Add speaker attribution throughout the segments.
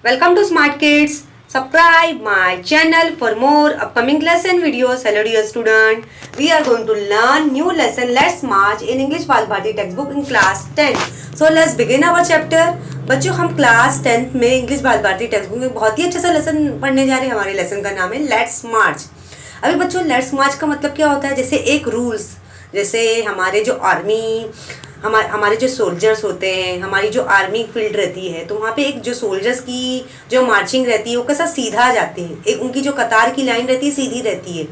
Speaker 1: Welcome to Smart Kids. Subscribe my channel for more upcoming lesson videos. Hello dear student. We are going to learn new lesson. Let's march in English Bal Bharti textbook in class 10. So let's begin our chapter. बच्चों हम class 10th में English बाल Bharti text book में बहुत ही अच्छा सा lesson पढ़ने जा रहे हैं. हमारे लेसन का नाम है लेट्स मार्च. अभी बच्चों लेट्स मार्च का मतलब क्या होता है? जैसे एक रूल्स, जैसे हमारे जो आर्मी हमारे जो सोल्जर्स होते हैं, हमारी जो आर्मी फील्ड रहती है, तो वहाँ पे एक जो सोल्जर्स की जो मार्चिंग रहती है वो कैसा सीधा जाते हैं. एक उनकी जो कतार की लाइन रहती है सीधी रहती है.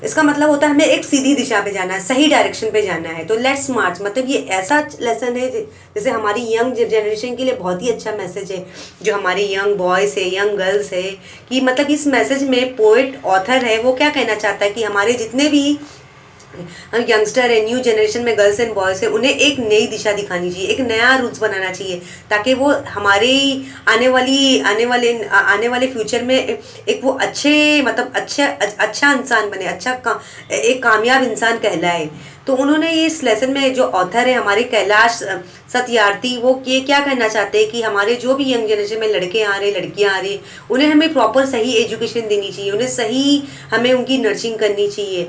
Speaker 1: इसका मतलब होता है हमें एक सीधी दिशा पे जाना है, सही डायरेक्शन पे जाना है. तो लेट्स मार्च मतलब ये ऐसा लेसन है जैसे हमारी यंग जनरेशन के लिए बहुत ही अच्छा मैसेज है. जो हमारे यंग बॉयज़ है, यंग गर्ल्स है, कि मतलब इस मैसेज में पोएट ऑथर है वो क्या कहना चाहता है कि हमारे जितने भी हम यंगस्टर है, न्यू जनरेशन में गर्ल्स एंड बॉयज़ है, उन्हें एक नई दिशा दिखानी चाहिए, एक नया रूल्स बनाना चाहिए, ताकि वो हमारे आने वाले फ्यूचर में एक वो अच्छे मतलब अच्छा इंसान बने, एक कामयाब इंसान कहलाए. तो उन्होंने इस लेसन में जो ऑथर है हमारे कैलाश सत्यार्थी, वो ये क्या कहना चाहते हैं कि हमारे जो भी यंग जनरेशन में लड़के आ रहे, लड़कियां आ रही, उन्हें हमें प्रॉपर सही एजुकेशन देनी चाहिए, उन्हें सही हमें उनकी नर्सिंग करनी चाहिए.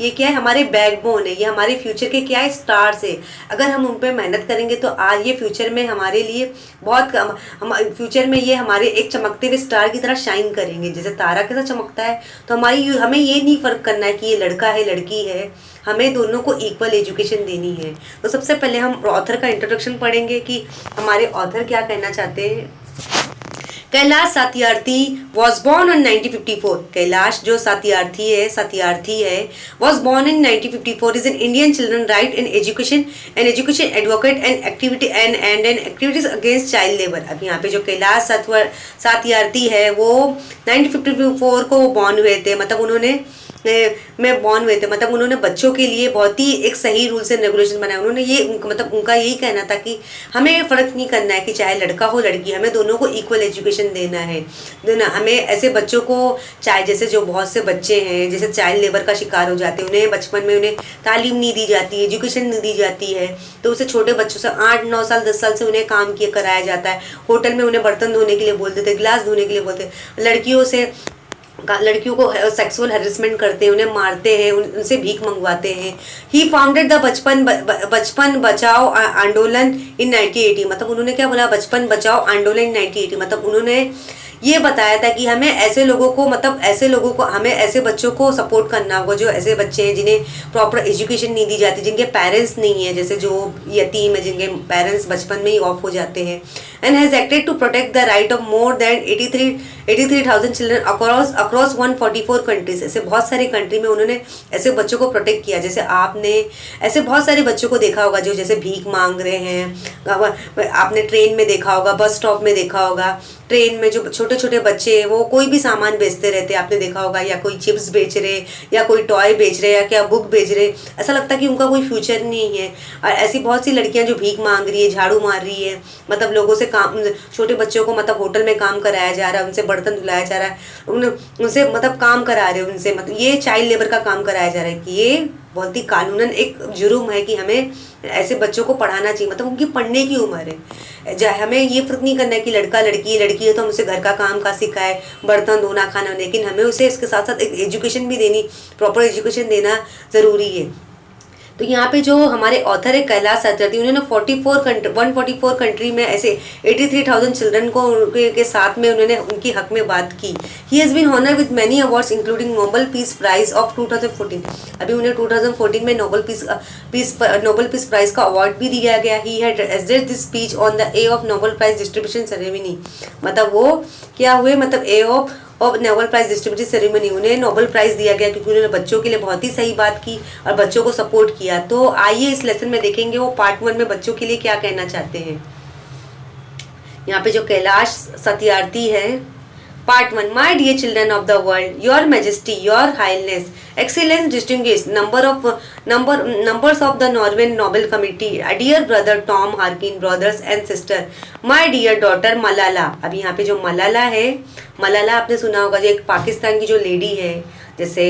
Speaker 1: ये क्या है? हमारे बैकबोन है, ये हमारे फ्यूचर के क्या है? स्टार्स है. अगर हम उन पर मेहनत करेंगे तो आज ये फ्यूचर में हमारे लिए बहुत हम फ्यूचर में ये हमारे एक चमकते हुए स्टार की तरह शाइन करेंगे. जैसे तारा कैसा चमकता है, तो हमें ये नहीं फ़र्क करना है कि ये लड़का है लड़की है, हमें दोनों को इक्वल एजुकेशन देनी है. तो सबसे पहले हम ऑथर का इंट्रोडक्शन पढ़ेंगे कि हमारे ऑथर क्या कहना चाहते हैं. Kailash Satyarthi was born in 1954. Kailash जो सत्यार्थी है was born in 1954. Is an Indian children right in education advocate and activities against child labour. अब यहाँ पे जो कैलाश सत्यार्थी है वो 1954 को बॉर्न हुए थे, मतलब उन्होंने बच्चों के लिए बहुत ही एक सही रूल्स एंड रेगुलेशन बनाया. उनका यही कहना था कि हमें फ़र्क नहीं करना है कि चाहे लड़का हो लड़की, हमें दोनों को इक्वल एजुकेशन देना है. हमें ऐसे बच्चों को, चाहे जैसे जो बहुत से बच्चे हैं जैसे चाइल्ड लेबर का शिकार हो जाते हैं, उन्हें बचपन में उन्हें तालीम नहीं दी जाती, एजुकेशन नहीं दी जाती है, तो उसे छोटे बच्चों से 8-9 साल 10 साल से उन्हें काम कराया जाता है. होटल में उन्हें बर्तन धोने के लिए बोलते थे, गिलास धोने के लिए बोलते. लड़कियों को सेक्सुअल हैरेसमेंट करते हैं, उन्हें मारते हैं, उनसे भीख मंगवाते हैं. ही फाउंडेड द बचपन बचाओ आंदोलन इन 1980. मतलब उन्होंने क्या बोला? बचपन बचाओ आंदोलन इन 1980. मतलब उन्होंने ये बताया था कि हमें ऐसे लोगों को हमें ऐसे बच्चों को सपोर्ट करना होगा, जो ऐसे बच्चे हैं जिन्हें प्रॉपर एजुकेशन नहीं दी जाती, जिनके पेरेंट्स नहीं है, जैसे जो यतीम है, जिनके पेरेंट्स बचपन में ही ऑफ हो जाते हैं. And has acted to protect the right of more than 83,000 children across 144 countries. ऐसे बहुत सारे कंट्री में उन्होंने ऐसे बच्चों को प्रोटेक्ट किया. जैसे आपने ऐसे बहुत सारे बच्चों को देखा होगा जो जैसे भीख मांग रहे हैं. आपने ट्रेन में देखा होगा, बस स्टॉप में देखा होगा, ट्रेन में जो छोटे छोटे बच्चे हैं वो कोई भी सामान बेचते रहते हैं, आपने देखा होगा, या कोई चिप्स बेच रहे, या कोई टॉय बेच रहे, या क्या बुक बेच रहे. ऐसा लगता है कि उनका कोई फ्यूचर नहीं है. और ऐसी बहुत सी लड़कियां जो भीख मांग रही है, झाड़ू मार रही है, मतलब लोगों से काम, छोटे बच्चों को मतलब होटल में काम कराया जा रहा है, उनसे बर्तन धुलाया जा रहा है, उनसे मतलब काम करा रहे हैं, उनसे मतलब ये चाइल्ड लेबर का काम कराया जा रहा है. कि ये बहुत ही कानूनन एक जुर्म है कि हमें ऐसे बच्चों को पढ़ाना चाहिए. मतलब उनकी पढ़ने की उम्र है, हमें ये फ़र्क नहीं करना है कि लड़का लड़की है तो हम उसे घर का काम का सिखाए, बर्तन धोना, खाना, लेकिन हमें उसे इसके साथ साथ एक एजुकेशन भी देनी, प्रॉपर एजुकेशन देना ज़रूरी है. तो यहाँ पे जो हमारे ऑथर है कैलाश सत्यार्थी, उन्होंने 144 कंट्री में ऐसे 83,000 चिल्ड्रन को के साथ में उन्होंने उनकी हक में बात की. He has been honour with many awards including Nobel peace prize of 2014. अभी उन्हें 2014 में नोबल पीस प्राइज का अवार्ड भी दिया गया. He had addressed this speech on the eve of Nobel prize distribution ceremony. मतलब वो क्या हुए, मतलब eve of Nobel prize distribution ceremony, उन्हें नोबल प्राइज़ दिया गया क्योंकि उन्होंने बच्चों के लिए बहुत ही सही बात की और बच्चों को सपोर्ट किया. तो आइए इस लेसन में देखेंगे वो पार्ट 1 में बच्चों के लिए क्या कहना चाहते हैं. यहाँ पे जो कैलाश सत्यार्थी है, part 1. My dear children of the world, your majesty, your highness, excellence, distinguish numbers of the Norwegian Nobel committee, dear brother Tom Harkin, brothers and sister, my dear daughter Malala. अब यहाँ पे जो मलाला है, मलाला आपने सुना होगा, जो एक पाकिस्तान की जो लेडी है, जैसे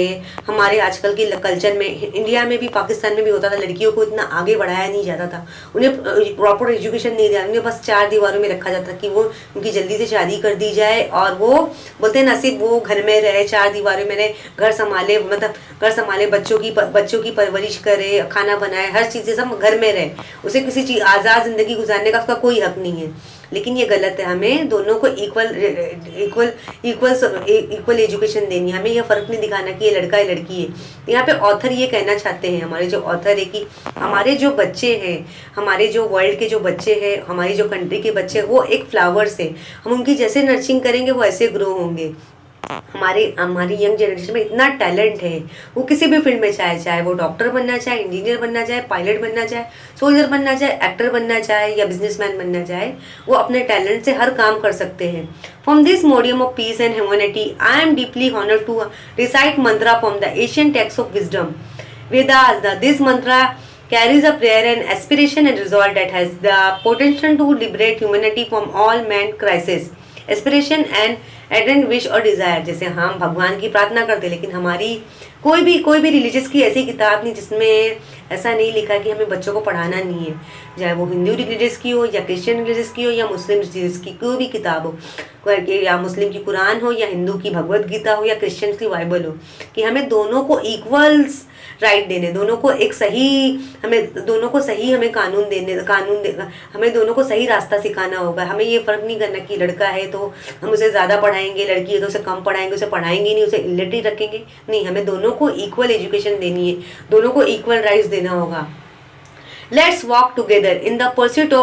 Speaker 1: हमारे आजकल के कल्चर में, इंडिया में भी पाकिस्तान में भी होता था, लड़कियों को इतना आगे बढ़ाया नहीं जाता था, उन्हें प्रॉपर एजुकेशन नहीं दिया, उन्हें बस 4 दीवारों में रखा जाता कि वो उनकी जल्दी से शादी कर दी जाए और वो बोलते हैं नसीब वो घर में रहे, 4 दीवारों में रहे, घर संभाले, मतलब घर संभाले, बच्चों की परवरिश करे, खाना बनाए, हर चीज़ से सब घर में रहे, उसे किसी चीज़ आज़ाद ज़िंदगी गुजारने का उसका कोई हक नहीं है। लेकिन ये गलत है, हमें दोनों को इक्वल एजुकेशन देनी है। हमें यह फ़र्क नहीं दिखाना कि ये लड़का है लड़की है। तो यहाँ पे ऑथर ये कहना चाहते हैं, हमारे जो ऑथर है, कि हमारे जो बच्चे हैं, हमारे जो वर्ल्ड के जो बच्चे हैं, हमारी जो कंट्री के बच्चे हैं, वो एक फ्लावर्स है, हम उनकी जैसे नर्चिंग करेंगे वो ऐसे ग्रो होंगे। हमारी यंग जनरेशन में इतना टैलेंट है, वो किसी भी फील्ड में चाहे वो डॉक्टर बनना चाहे, इंजीनियर बनना चाहे, पायलट बनना चाहे, सोल्जर बनना चाहे, एक्टर बनना चाहे या बिजनेसमैन बनना चाहे, वो अपने टैलेंट से हर काम कर सकते हैं। From this medium of peace and humanity I am deeply honoured to recite mantra from the ancient text of wisdom Vedas. This mantra carries a prayer and aspiration and resolve that has the potential to liberate humanity from all man crisis, aspiration and ardent wish और desire। जैसे हम भगवान की प्रार्थना करते, लेकिन हमारी कोई भी रिलीजियस की ऐसी किताब नहीं जिसमें ऐसा नहीं लिखा कि हमें बच्चों को पढ़ाना नहीं है, चाहे वो हिंदू रिलीजियस की हो या क्रिश्चियन रिलीजियस की हो या मुस्लिम रिलीजियस की कोई भी किताब हो, या मुस्लिम की कुरान हो या हिंदू की भगवत गीता हो या क्रिश्चियन की बाइबल हो, कि हमें दोनों को इक्वल्स राइट देने, दोनों को एक सही, हमें दोनों को सही, हमें हमें दोनों को सही रास्ता सिखाना होगा। हमें ये फ़र्क नहीं करना कि लड़का है तो हम उसे ज़्यादा पढ़ाएंगे, लड़की है तो उसे कम पढ़ाएंगे, उसे पढ़ाएंगे नहीं, उसे इलिटरेट रखेंगे नहीं। हमें दोनों को इक्वल एजुकेशन देनी है, दोनों को इक्वल राइट्स देना होगा। Let's walk together in the pursuit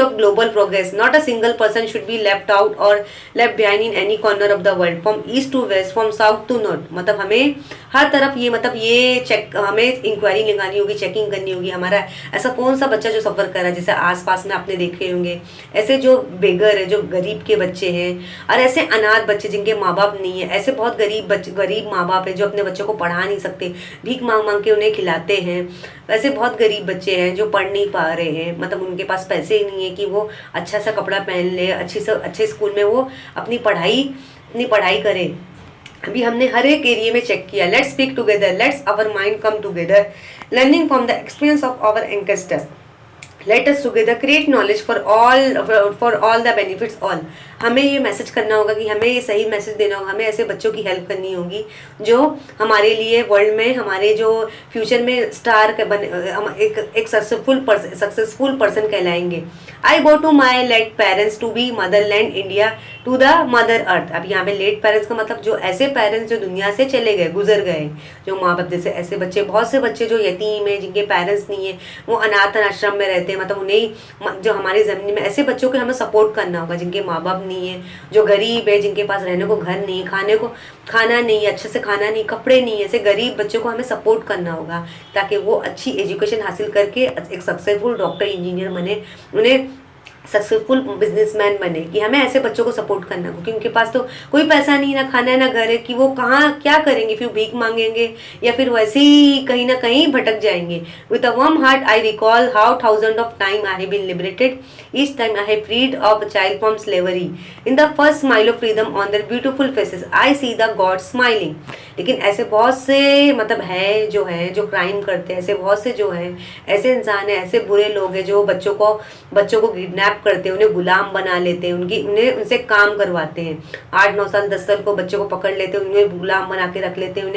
Speaker 1: of global progress. Not a single person should be left out or left behind in any corner of the world, from east to west, from south to north। मतलब हमें हर तरफ ये check, हमें inquiry लगानी होगी, checking करनी होगी, हमारा ऐसा कौन सा बच्चा जो सफ़र कर रहा है। जैसे आसपास में आपने देखे होंगे ऐसे जो बेगर है, जो गरीब के बच्चे हैं, और ऐसे अनाथ बच्चे जिनके माँ बाप नहीं है, ऐसे बहुत गरीब माँ बाप है जो अपने बच्चों को पढ़ा नहीं सकते, भीख मांग के उन्हें खिलाते हैं। वैसे बहुत गरीब बच्चे हैं जो पढ़ नहीं पा रहे हैं, मतलब उनके पास पैसे ही नहीं है कि वो अच्छा सा कपड़ा पहन ले, अच्छे स्कूल में वो अपनी पढ़ाई करें। अभी हमने हर एक एरिया में चेक किया। Let's speak together, let's our mind come together, learning from the experience of our ancestors, let us together create knowledge for all the benefits all. हमें ये मैसेज करना होगा कि हमें ये सही मैसेज देना होगा, हमें ऐसे बच्चों की हेल्प करनी होगी जो हमारे लिए वर्ल्ड में, हमारे जो फ्यूचर में स्टार एक सक्सेसफुल पर्सन कहलाएंगे। I go to my late parents to be motherland India to the mother earth. अब यहाँ पे लेट पेरेंट्स का मतलब जो ऐसे पेरेंट्स जो दुनिया से चले गए, गुजर गए, जो माँ बाप, जैसे ऐसे बच्चे, बहुत से बच्चे जो यतीम है, जिनके पेरेंट्स नहीं है, वो अनाथ आश्रम में रहते हैं, मतलब उन्हें जो हमारी ज़मीन में ऐसे बच्चों को हमें सपोर्ट करना होगा जिनके माँ बाप नहीं है, जो गरीब है, जिनके पास रहने को घर नहीं, खाना नहीं, अच्छे से खाना नहीं, कपड़े नहीं, ऐसे गरीब बच्चों को हमें सपोर्ट करना होगा ताकि वो अच्छी एजुकेशन हासिल करके एक सक्सेसफुल डॉक्टर, इंजीनियर बने, उन्हें सक्सेसफुल बिजनेसमैन बने। कि हमें ऐसे बच्चों को सपोर्ट करना है, क्योंकि उनके पास तो कोई पैसा नहीं, ना खाना है ना घर है, कि वो कहाँ क्या करेंगे, फिर भीख मांगेंगे या फिर वैसे ही कहीं ना कहीं भटक जाएंगे। With a warm heart I recall how thousand of time I have been liberated, each time I have freed of child from slavery, in the first smile of freedom on their beautiful faces I see the god smiling. लेकिन ऐसे बहुत से मतलब है जो crime करते हैं, ऐसे बहुत से जो है ऐसे इंसान है, ऐसे बुरे लोग हैं जो बच्चों को किडनैप करते हैं, उन्हें गुलाम बना लेते हैं, उनसे काम करवाते हैं। 8-9 साल 10 साल को बच्चों को पकड़ लेते हैं, उन्हें गुलाम बना के रख लेते हैं,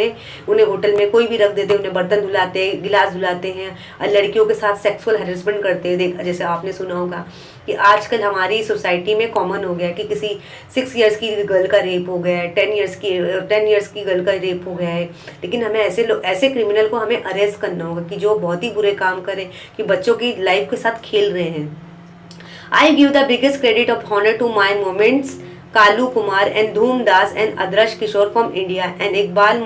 Speaker 1: उन्हें होटल में कोई भी रख देते हैं, उन्हें बर्तन धुलाते हैं, गिलास धुलाते हैं, और लड़कियों के साथ सेक्सुअल हैरेसमेंट करते हैं। जैसे आपने सुना होगा कि आजकल हमारी सोसाइटी में कॉमन हो गया कि किसी 6 इयर्स की गर्ल का रेप हो गया है, 10 इयर्स की गर्ल का रेप हो गया है। लेकिन हमें ऐसे क्रिमिनल को हमें अरेस्ट करना होगा कि जो बहुत ही बुरे काम करें, कि बच्चों की लाइफ के साथ खेल रहे हैं। I give the biggest credit of honor to my moments Kalu Kumar and Dhoom Das and Adrash Kishore from India and Iqbal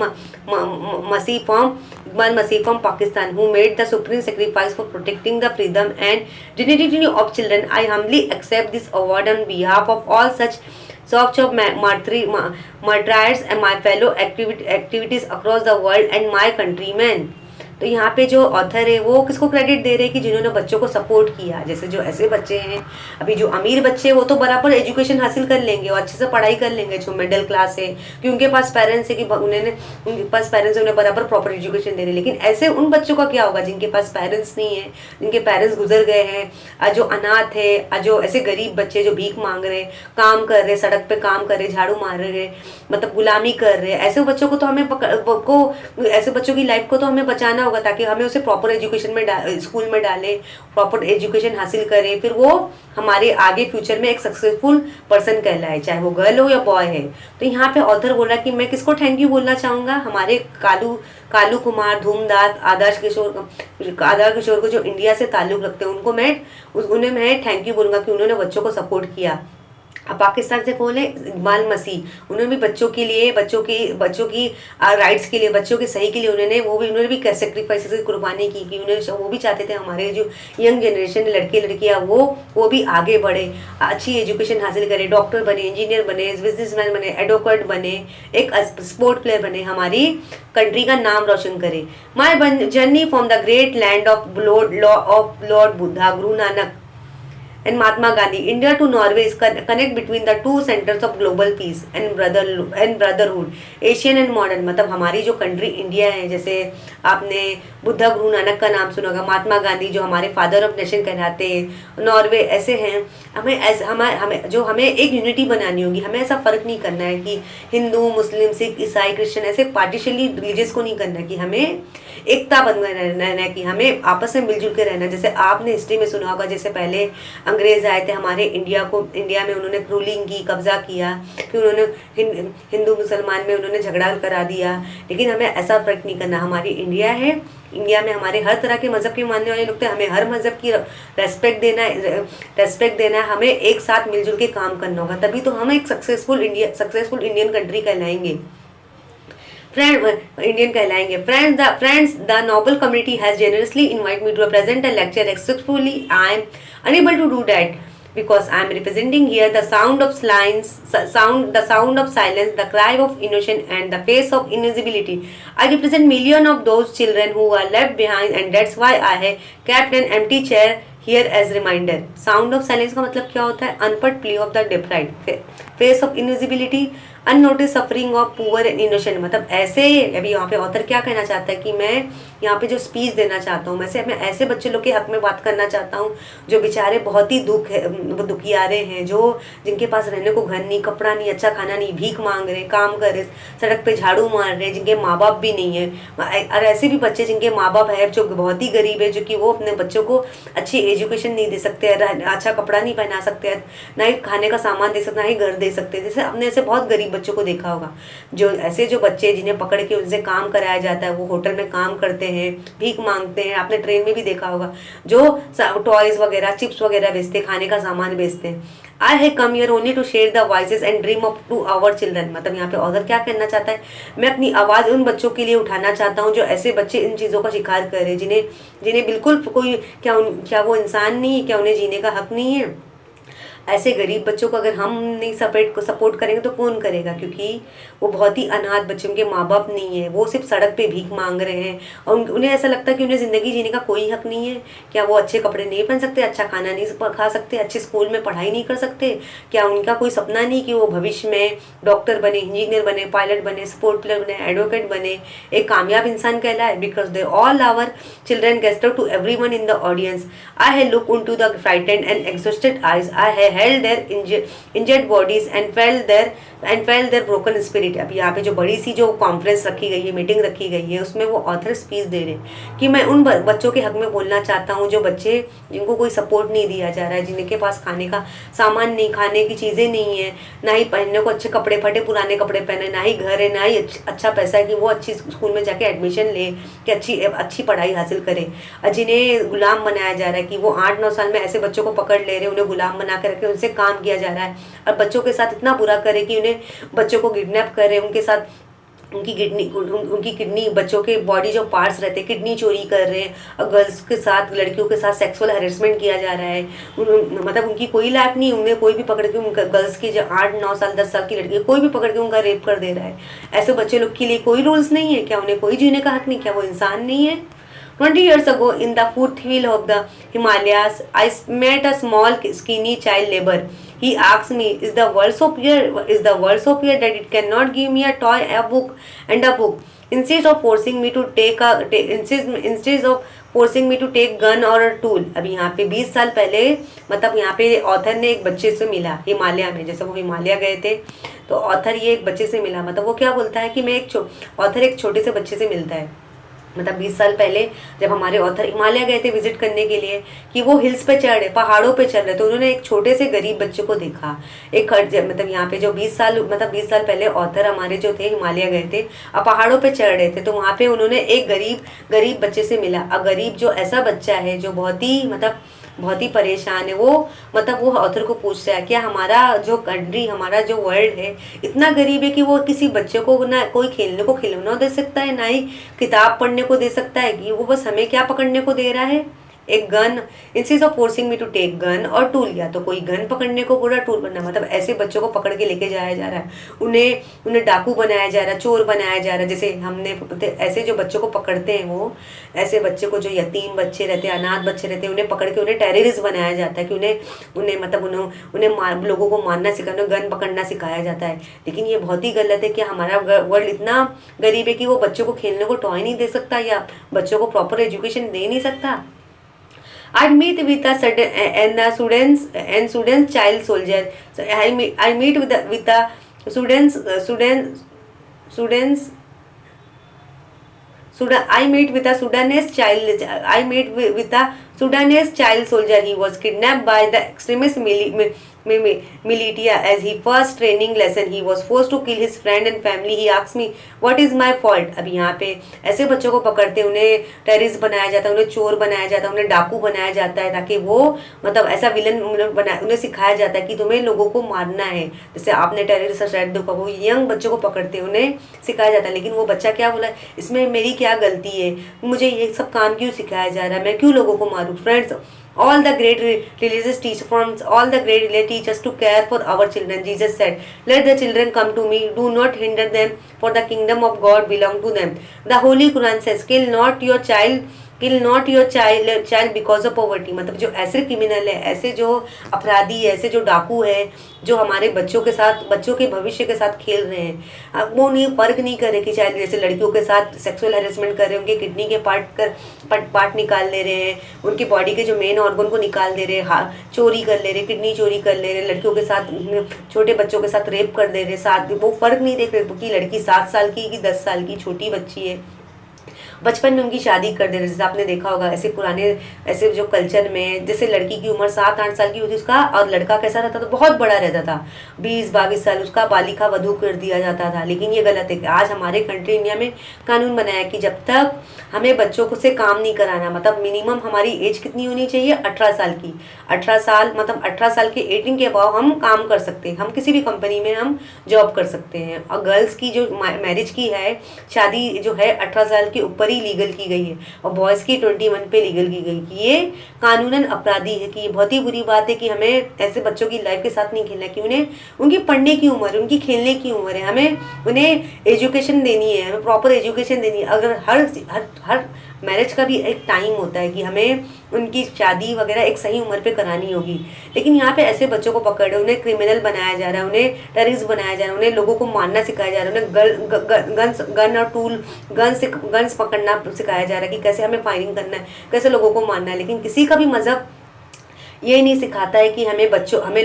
Speaker 1: Masih from Pakistan, who made the supreme sacrifice for protecting the freedom and dignity of children. I humbly accept this award on behalf of all such martyrs and my fellow activities across the world and my countrymen. तो यहाँ पे जो author है वो किसको credit दे रहे हैं कि जिन्होंने बच्चों को सपोर्ट किया। जैसे जो ऐसे बच्चे हैं, अभी जो अमीर बच्चे हैं वो तो बराबर एजुकेशन हासिल कर लेंगे और अच्छे से पढ़ाई कर लेंगे, जो मिडिल क्लास है कि उनके पास पेरेंट्स है कि उनके पास पेरेंट्स उन्हें बराबर प्रॉपर एजुकेशन दे रहे हैं। लेकिन ऐसे उन बच्चों का क्या होगा जिनके पास पेरेंट्स नहीं है, जिनके पेरेंट्स गुजर गए हैं, जो अनाथ है, जो ऐसे गरीब बच्चे जो भीख मांग रहे, काम कर रहे, सड़क पे काम कर रहे, झाड़ू मार रहे, मतलब गुलामी कर रहे, ऐसे बच्चों को तो हमें ऐसे बच्चों की लाइफ को तो हमें बचाना होगा, ताकि हमें उसे प्रॉपर एजुकेशन में स्कूल में डालें, प्रॉपर एजुकेशन हासिल करें, फिर वो हमारे आगे फ्यूचर में एक सक्सेसफुल पर्सन कहलाए, चाहे वो गर्ल हो या बॉय है। तो यहाँ पे ऑथर बोला कि मैं किसको थैंक यू बोलना चाहूँगा, हमारे कालू कुमार, धूमदास, आदर्श किशोर को जो इंडिया से ताल्लुक़ रखते हैं उनको उन्हें मैं थैंक यू बोलूँगा कि उन्होंने बच्चों को सपोर्ट किया। अब पाकिस्तान से कौन है, इकबाल मसीह, उन्होंने भी बच्चों की राइट्स के लिए, बच्चों के सही के लिए उन्होंने भी सेक्रीफाइसेस की कुर्बानी की वो भी चाहते थे हमारे जो यंग जनरेशन लड़के लड़कियां वो भी आगे बढ़े, अच्छी एजुकेशन हासिल करे, डॉक्टर बने, इंजीनियर बने, बिजनेसमैन बने, एडवोकेट बने, एक स्पोर्ट प्लेयर बने, हमारी कंट्री का नाम रोशन करे। My journey from the great land of Lord Buddha, Guru Nanak and Mahatma Gandhi, India to Norway is connect between the two centers of global peace and brotherhood, Asian and modern। मतलब हमारी जो country India है, जैसे आपने बुद्धा गुरु नानक का नाम सुना होगा, महात्मा गांधी जो हमारे फादर ऑफ नेशन कहलाते हैं, नॉर्वे, ऐसे हैं। हमें एक यूनिटी बनानी होगी, हमें ऐसा फर्क नहीं करना है कि हिंदू, मुस्लिम, सिख, ईसाई, क्रिश्चियन, ऐसे पार्टिशनली रिलीजियस को नहीं करना, कि हमें एकता बन रहना है, कि हमें आपस में मिलजुल के रहना। जैसे आपने हिस्ट्री में सुना होगा, जैसे पहले अंग्रेज आए थे हमारे इंडिया में उन्होंने रूलिंग की, कब्जा किया, फिर उन्होंने हिंदू मुसलमान में उन्होंने झगड़ा करा दिया। लेकिन हमें ऐसा फर्क नहीं करना, हमारी इंडिया है, इंडिया में हमारे हर तरह के मज़हब के मानने वाले लोग थे, हमें हर मज़हब की रेस्पेक्ट देना है, हमें एक साथ मिलजुल के काम करना होगा, तभी तो हम एक सक्सेसफुल इंडियन कंट्री कहलाएंगे, Friends, the Nobel committee has generously invited me to present a lecture. Successfully, I am unable to do that because I am representing here the sound of silence, the cry of innocence, and the face of invisibility. I represent millions of those children who are left behind, and that's why I have kept an empty chair here as reminder. Sound of silence का मतलब क्या होता है? Unput plea of the deprived, face of invisibility, unnoticed suffering of poor and innocent. मतलब ऐसे, अभी यहाँ पे ऑथर क्या कहना चाहता है कि मैं यहाँ पे जो स्पीच देना चाहता हूँ, मैं ऐसे बच्चे लोग के हक में बात करना चाहता हूँ जो बेचारे बहुत ही दुखियारे हैं, जिनके पास रहने को घर नहीं, कपड़ा नहीं, अच्छा खाना नहीं, भीख मांग रहे, काम कर रहे, सड़क पे झाड़ू मार रहे, जिनके माँ बाप भी नहीं है। और ऐसे भी बच्चे जिनके माँ बाप है जो बहुत ही गरीब है, जो कि वो अपने बच्चों को अच्छी एजुकेशन नहीं दे सकते, अच्छा कपड़ा नहीं पहना सकते, ना ही खाने का सामान दे सकते, ना ही घर दे सकते। जैसे अपने ऐसे बहुत गरीब बच्चों को देखा होगा, जो बच्चे जिन्हें पकड़ के उनसे काम कराया जाता है, वो होटल में काम करते हैं, भीख मांगते हैं। आपने ट्रेन में भी देखा होगा, जो टॉयज वगैरह, चिप्स वगैरह बेचते, खाने का सामान बेचते हैं। I have come here only to share the voices and dream of to our children। मतलब यहाँ पे ऑथर क्या कहना चाहता है, मैं अपनी आवाज़ उन बच्चों के लिए उठाना चाहता हूँ जो ऐसे बच्चे इन चीज़ों का शिकार कर रहे हैं, जिन्हें बिल्कुल कोई क्या वो इंसान नहीं है, क्या उन्हें जीने का हक नहीं है। ऐसे गरीब बच्चों को अगर हम नहीं सपोर्ट करेंगे तो कौन करेगा, क्योंकि वो बहुत ही अनाथ बच्चे, उनके माँ बाप नहीं है, वो सिर्फ सड़क पे भीख मांग रहे हैं और उन्हें ऐसा लगता है कि उन्हें ज़िंदगी जीने का कोई हक नहीं है। क्या वो अच्छे कपड़े नहीं पहन सकते, अच्छा खाना नहीं खा सकते, अच्छे स्कूल में पढ़ाई नहीं कर सकते? क्या उनका कोई सपना नहीं कि वो भविष्य में डॉक्टर बने, इंजीनियर बने, पायलट बने, स्पोर्ट प्लेयर बने, एडवोकेट बने, एक कामयाब इंसान कहलाए? Because they all our children gesture to everyone in the audience. I have look into the frightened and exhausted eyes, I have held their injured bodies and felt their broken spirit। अब यहाँ पे जो बड़ी सी जो conference रखी गई है, meeting रखी गई है, उसमें वो ऑथर स्पीच दे रहे हैं कि मैं उन बच्चों के हक में बोलना चाहता हूँ जो बच्चे जिनको कोई सपोर्ट नहीं दिया जा रहा है, जिनके पास खाने का सामान नहीं, खाने की चीज़ें नहीं है, ना ही पहनने को अच्छे कपड़े, फटे पुराने कपड़े पहने, ना ही घर है, ना ही अच्छा पैसा है कि वो अच्छी स्कूल में जाके एडमिशन ले, कि अच्छी पढ़ाई हासिल करे। और जिन्हें गुलाम बनाया जा रहा है कि वो 8-9 साल में ऐसे बच्चों को पकड़ ले रहे, उन्हें गुलाम बना के रखे, उनसे काम किया जा रहा है और बच्चों के साथ इतना बुरा करे कि उन्हें बच्चों को किडनैप करे, उनके साथ उनकी किडनी, बच्चों के बॉडी जो पार्ट्स रहते हैं, किडनी चोरी कर रहे हैं और गर्ल्स के साथ, लड़कियों के साथ सेक्सुअल हैरेसमेंट किया जा रहा है। मतलब उनकी कोई लाइफ नहीं, उन्हें कोई भी पकड़ के उनका गर्ल्स की जो 8-9 साल 10 साल की लड़की, कोई भी पकड़ के उनका रेप कर दे रहा है। ऐसे बच्चे लोग के लिए कोई रूल्स नहीं है? क्या उन्हें कोई जीने का हक नहीं? क्या वो इंसान नहीं है? 20 years ago, in the foothill of the Himalayas, I met a small, skinny child laborer. He asked me, "Is the world so pure? Is the world so pure that it cannot give me a toy, a book, and a book? Instead of forcing me to take gun और tool." अभी यहाँ पे 20 साल पहले, मतलब यहाँ पे author ने एक बच्चे से मिला हिमालय में, जैसे वो हिमालय गए थे तो ऑथर ये एक बच्चे से मिला, मतलब वो क्या बोलता है कि ऑथर एक छोटे से बच्चे से मिलता है, मतलब 20 साल पहले जब हमारे ऑथर हिमालय गए थे विजिट करने के लिए, कि वो हिल्स पे चढ़ रहे, पहाड़ों पे चल रहे, तो उन्होंने एक छोटे से गरीब बच्चे को देखा। एक मतलब यहाँ पे जो 20 साल पहले ऑथर हमारे जो थे हिमालय गए थे, अब पहाड़ों पे चढ़ रहे थे, तो वहाँ पे उन्होंने एक गरीब बच्चे से मिला। अब गरीब जो ऐसा बच्चा है जो बहुत ही परेशान है, वो ऑथर को पूछ रहा है क्या हमारा जो कंट्री, हमारा जो वर्ल्ड है इतना गरीब है कि वो किसी बच्चे को ना कोई खेलने को खिलौना दे सकता है, ना ही किताब पढ़ने को दे सकता है, कि वो बस हमें क्या पकड़ने को दे रहा है, एक gun. Instead of forcing me to take gun और टूल, या तो कोई गन पकड़ने को पूरा टूल बनना, मतलब ऐसे बच्चों को पकड़ के लेके जाया जा रहा है, उन्हें डाकू बनाया जा रहा है, चोर बनाया जा रहा है। जैसे हमने ऐसे जो बच्चों को पकड़ते हैं, वो ऐसे बच्चे को जो यतीम बच्चे रहते हैं, अनाथ बच्चे रहते हैं, उन्हें पकड़ के उन्हें टेररिस्ट बनाया जाता है, कि उन्हें लोगों को मारना सिखाना, गन पकड़ना सिखाया जाता है। लेकिन ये बहुत ही गलत है कि हमारा वर्ल्ड इतना गरीब है कि वो बच्चों को खेलने को टॉय नहीं दे सकता, या बच्चों को प्रॉपर एजुकेशन दे नहीं सकता। I meet with a sudden and the students child soldier. So I meet with the students. I meet with a Sudanese child soldier. He was kidnapped by the extremist militia. As his first training lesson, he was forced to kill his friend and family. He asked me, "What is my fault?" अब यहाँ पे ऐसे बच्चों को पकड़ते, उन्हें terrorist बनाया जाता है, उन्हें चोर बनाया जाता है, उन्हें डाकू बनाया जाता है, ताकि वो मतलब ऐसा विलन उन्हें सिखाया जाता है कि तुम्हें लोगों को मारना है। जैसे आपने टेररिस्ट शायद देखा, वो यंग बच्चों को पकड़ते, उन्हें सिखाया जाता है। लेकिन वो बच्चा क्या बोला, इसमें मेरी क्या गलती है, मुझे ये सब काम क्यों सिखाया जा रहा है, मैं क्यों लोगों को मारूं? Friends, all the great religious teachers to care for our children. Jesus said, "Let the children come to me, do not hinder them, for the kingdom of God belong to them." The Holy Quran says, "Kill not your child because of poverty." मतलब जो ऐसे criminal है, ऐसे जो अपराधी है, ऐसे जो डाकू है, जो हमारे बच्चों के भविष्य के साथ खेल रहे हैं, वो नहीं फर्क नहीं करे कि चाहे जैसे लड़कियों के साथ सेक्सुअल हैरेसमेंट कर रहे हैं, उनके किडनी के पार्ट निकाल ले रहे हैं, उनकी बॉडी के जो मेन ऑर्गन को निकाल दे रहे हैं, चोरी कर ले रहे, किडनी चोरी कर ले रहे, लड़कियों के साथ, छोटे बच्चों के साथ रेप कर दे रहे, साथ वो फर्क नहीं देख रहे कि लड़की 7 साल की कि 10 साल की छोटी बच्ची है, बचपन में उनकी शादी कर दे रहे। जैसे आपने देखा होगा ऐसे पुराने ऐसे जो कल्चर में, जैसे लड़की की उम्र 7-8 साल की होती उसका, और लड़का कैसा रहता था, बहुत बड़ा रहता था, 20-22 साल, उसका बालिका वधू कर दिया जाता था। लेकिन ये गलत है कि आज हमारे कंट्री इंडिया में कानून बनाया कि जब तक हमें बच्चों को से काम नहीं कराना, मतलब मिनिमम हमारी एज कितनी होनी चाहिए, 18 साल की, 18 साल मतलब 18 साल के 18 के अबाव हम काम कर सकते हैं, हम किसी भी कंपनी में हम जॉब कर सकते हैं। और गर्ल्स की जो मैरिज की है, शादी जो है 18 साल के ऊपर ही लीगल की गई है, और बॉयज़ की 21 पे लीगल की गई, कि ये कानूनन अपराधी है, कि ये बहुत ही बुरी बात है कि हमें ऐसे बच्चों की लाइफ के साथ नहीं खेलना, कि उन्हें उनकी पढ़ने की उम्र है, उनकी खेलने की उम्र है, हमें उन्हें एजुकेशन देनी है, हमें प्रॉपर एजुकेशन देनी है। अगर हर मैरिज का भी एक टाइम होता है कि हमें उनकी शादी वगैरह एक सही उम्र पे करानी होगी। लेकिन यहाँ पे ऐसे बच्चों को पकड़ रहे, उन्हें क्रिमिनल बनाया जा रहा है, उन्हें टेररिस्ट बनाया जा रहा है, उन्हें लोगों को मारना सिखाया जा रहा है, उन्हें गन और टूल गन्स पकड़ना सिखाया जा रहा है कि कैसे हमें फायरिंग करना है, कैसे लोगों को मारना है। लेकिन किसी का भी मज़हब ये नहीं सिखाता है कि हमें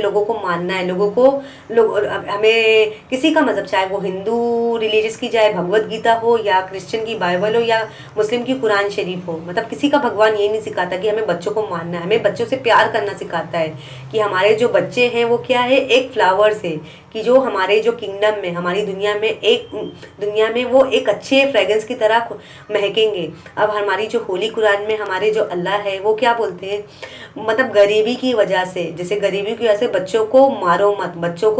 Speaker 1: लोगों को मानना है, हमें किसी का मज़हब, चाहे वो हिंदू रिलीजियस की जाए भगवत गीता हो, या क्रिश्चियन की बाइबल हो, या मुस्लिम की कुरान शरीफ हो, मतलब किसी का भगवान ये नहीं सिखाता कि हमें बच्चों को मानना है। हमें बच्चों से प्यार करना सिखाता है कि हमारे जो बच्चे हैं वो क्या है, एक फ्लावर्स है, कि जो हमारे जो किंगडम में, हमारी दुनिया में वो एक अच्छे फ्रेगरेंस की तरह महकेंगे। अब हमारी जो होली कुरान में हमारे जो अल्लाह है वो क्या बोलते हैं, मतलब गरीबी की वजह से, जैसे गरीबी की वजह से बच्चों को मारो मत, बच्चों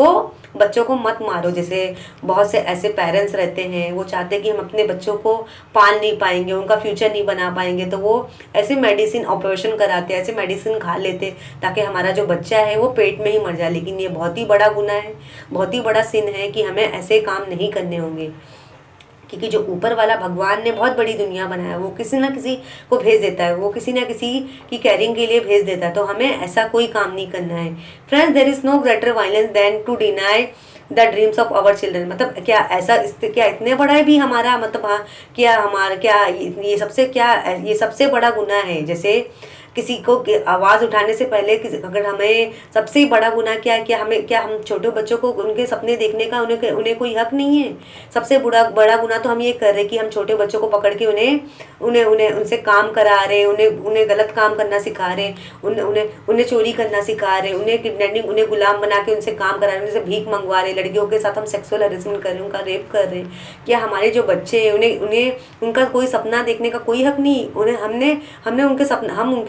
Speaker 1: को मत मारो। जैसे बहुत से ऐसे पेरेंट्स रहते हैं, वो चाहते हैं कि हम अपने बच्चों को पाल नहीं पाएंगे, उनका फ्यूचर नहीं बना पाएंगे, तो वो ऐसे मेडिसिन ऑपरेशन कराते, ऐसे मेडिसिन खा लेते ताकि हमारा जो बच्चा है वो पेट में ही मर जाए। लेकिन ये बहुत ही बड़ा गुनाह है, बहुत ही बड़ा सिन है कि हमें ऐसे काम नहीं करने होंगे, क्योंकि जो ऊपर वाला भगवान ने बहुत बड़ी दुनिया बनाया, वो किसी ना किसी को भेज देता है, वो किसी ना किसी की केयरिंग के लिए भेज देता है। तो हमें ऐसा कोई काम नहीं करना है। Friends, there is no greater violence than to deny the dreams of our children. मतलब क्या ऐसा क्या इतने बड़ा भी हमारा मतलब, हाँ, क्या हमारा क्या ये सबसे बड़ा गुनाह है। जैसे किसी को आवाज़ उठाने से पहले अगर हमें सबसे बड़ा गुनाह क्या है, क्या हम छोटे बच्चों को उनके सपने देखने का उन्हें कोई हक नहीं है। सबसे बड़ा गुनाह तो हम ये कर रहे हैं कि हम छोटे बच्चों को पकड़ के उन्हें उन्हें उन्हें उनसे काम करा रहे, उन्हें गलत काम करना सिखा रहे, उन्हें चोरी करना सिखा रहे, उन्हें किडनैपिंग, उन्हें गुलाम बना के उनसे काम करा रहे, उनसे भीख मंगवा रहे। लड़कियों के साथ हम सेक्सुअल हरेसमेंट कर रहे हैं, उनका रेप कर रहे हैं। क्या हमारे जो बच्चे हैं उन्हें उनका कोई सपना देखने का कोई हक नहीं? उन्हें हमने उनके